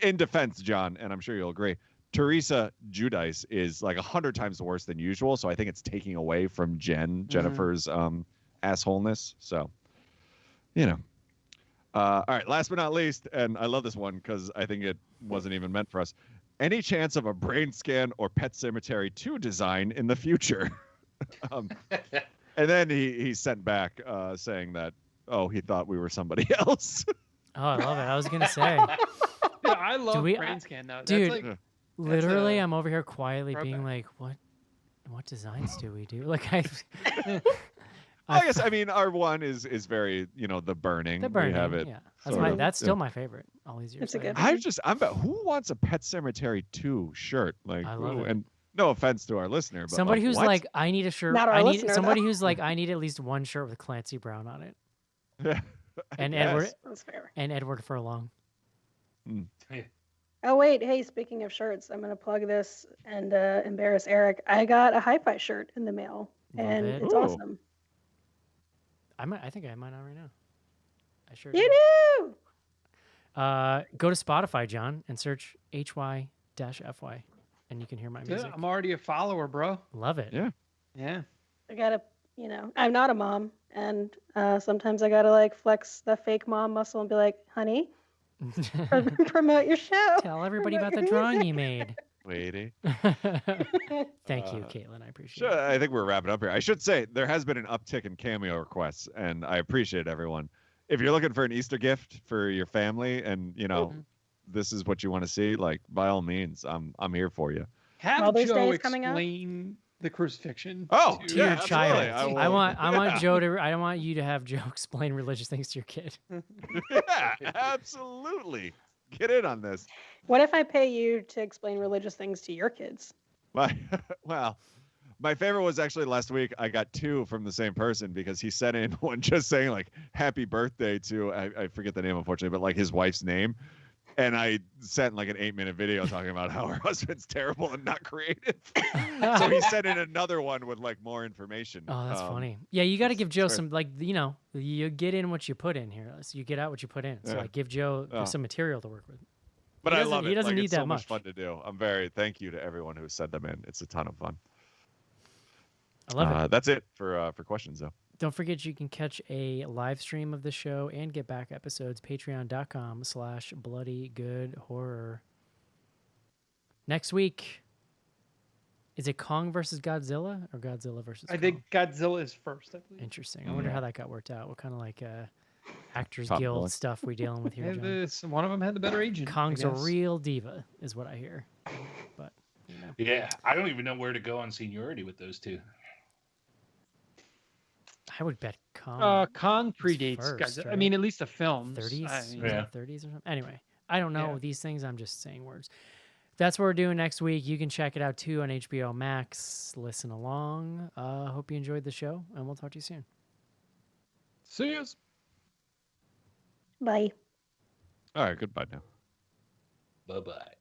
in defense, John, and I'm sure you'll agree, Teresa Giudice is like 100 times worse than usual. So I think it's taking away from Jennifer's assholeness. So, all right. Last but not least, and I love this one because I think it wasn't even meant for us. Any chance of a Brain Scan or Pet Cemetery 2 design in the future? And then he sent back saying that, he thought we were somebody else. Oh, I love it. I was gonna say, Yeah, I love we- brain scan though. dude, That's like Literally, I'm over here quietly being throwback. like, what designs do we do? Like I I guess I mean our one is very the burning. the burning, We have it. yeah. That's sort of, still my favorite all these years It's a later. good I'm about who wants a Pet Cemetery 2 shirt? Like, I love ooh, it. and no offense to our listener, but Somebody who's what? like, I need a shirt. Not our I need listener, somebody though. who's like, I need at least one shirt with Clancy Brown on it. Yeah, And yes. Edward That's fair. and Edward Furlong. Oh wait, hey, speaking of shirts, I'm gonna plug this and embarrass Eric. I got a hi-fi shirt in the mail, Love and it. it's Ooh. awesome. I think I have mine on right now. I sure You do. do. Go to Spotify, John, and search HY-FY, and you can hear my Yeah, music. I'm already a follower, bro. Love it. Yeah. Yeah. I gotta, I'm not a mom, and sometimes I gotta like flex the fake mom muscle and be like, honey, promote your show. Tell everybody Promote about the your drawing music." you made. Lady. Thank you, Caitlin. I appreciate Sure, it. I think we're wrapping up here. I should say there has been an uptick in cameo requests, and I appreciate everyone. If you're looking for an Easter gift for your family, and this is what you want to see, like by all means, I'm here for you. Have Mother's Day Joe is coming up. explain the crucifixion. Oh, to To your yeah, child. absolutely. I want Joe to. I don't want you to have Joe explain religious things to your kid. Yeah, absolutely. Get in on this. What if I pay you to explain religious things to your kids? Well, my favorite was actually last week. I got two from the same person because he sent in one just saying like "Happy Birthday" to I forget the name unfortunately, but like his wife's name, and I sent like an 8-minute video talking about how her husband's terrible and not creative. So he sent in another one with like more information. Oh, that's funny. Yeah, you got to give Joe sure. some you get in what you put in here. So you get out what you put in. So Yeah. like give Joe some material to work with. But He I doesn't- love it. he doesn't Like, need it's that so much much. fun to do. Thank you to everyone who sent them in. It's a ton of fun. I love it. That's it for questions though. Don't forget you can catch a live stream of the show and get back episodes, patreon.com/bloodygoodhorror. Next week, is it Kong versus Godzilla or Godzilla versus Kong? I think Godzilla is first, I believe. Interesting. I wonder how that got worked out. What kind of like Actors Top Guild villain. stuff we dealing with here, Yeah, John? one of them had the better agent. I Kong's a guess. real diva, is what I hear. But Yeah, I don't even know where to go on seniority with those two. I would bet Kong. Kong predates first, Godzilla. I right? mean, at least the films. 30s, I mean, Yeah. 30s or something. Anyway, I don't know Yeah. these things. I'm just saying words. That's what we're doing next week. You can check it out too on HBO Max. Listen along. Hope you enjoyed the show, and we'll talk to you soon. See yous. Bye. All right, goodbye now. Bye-bye.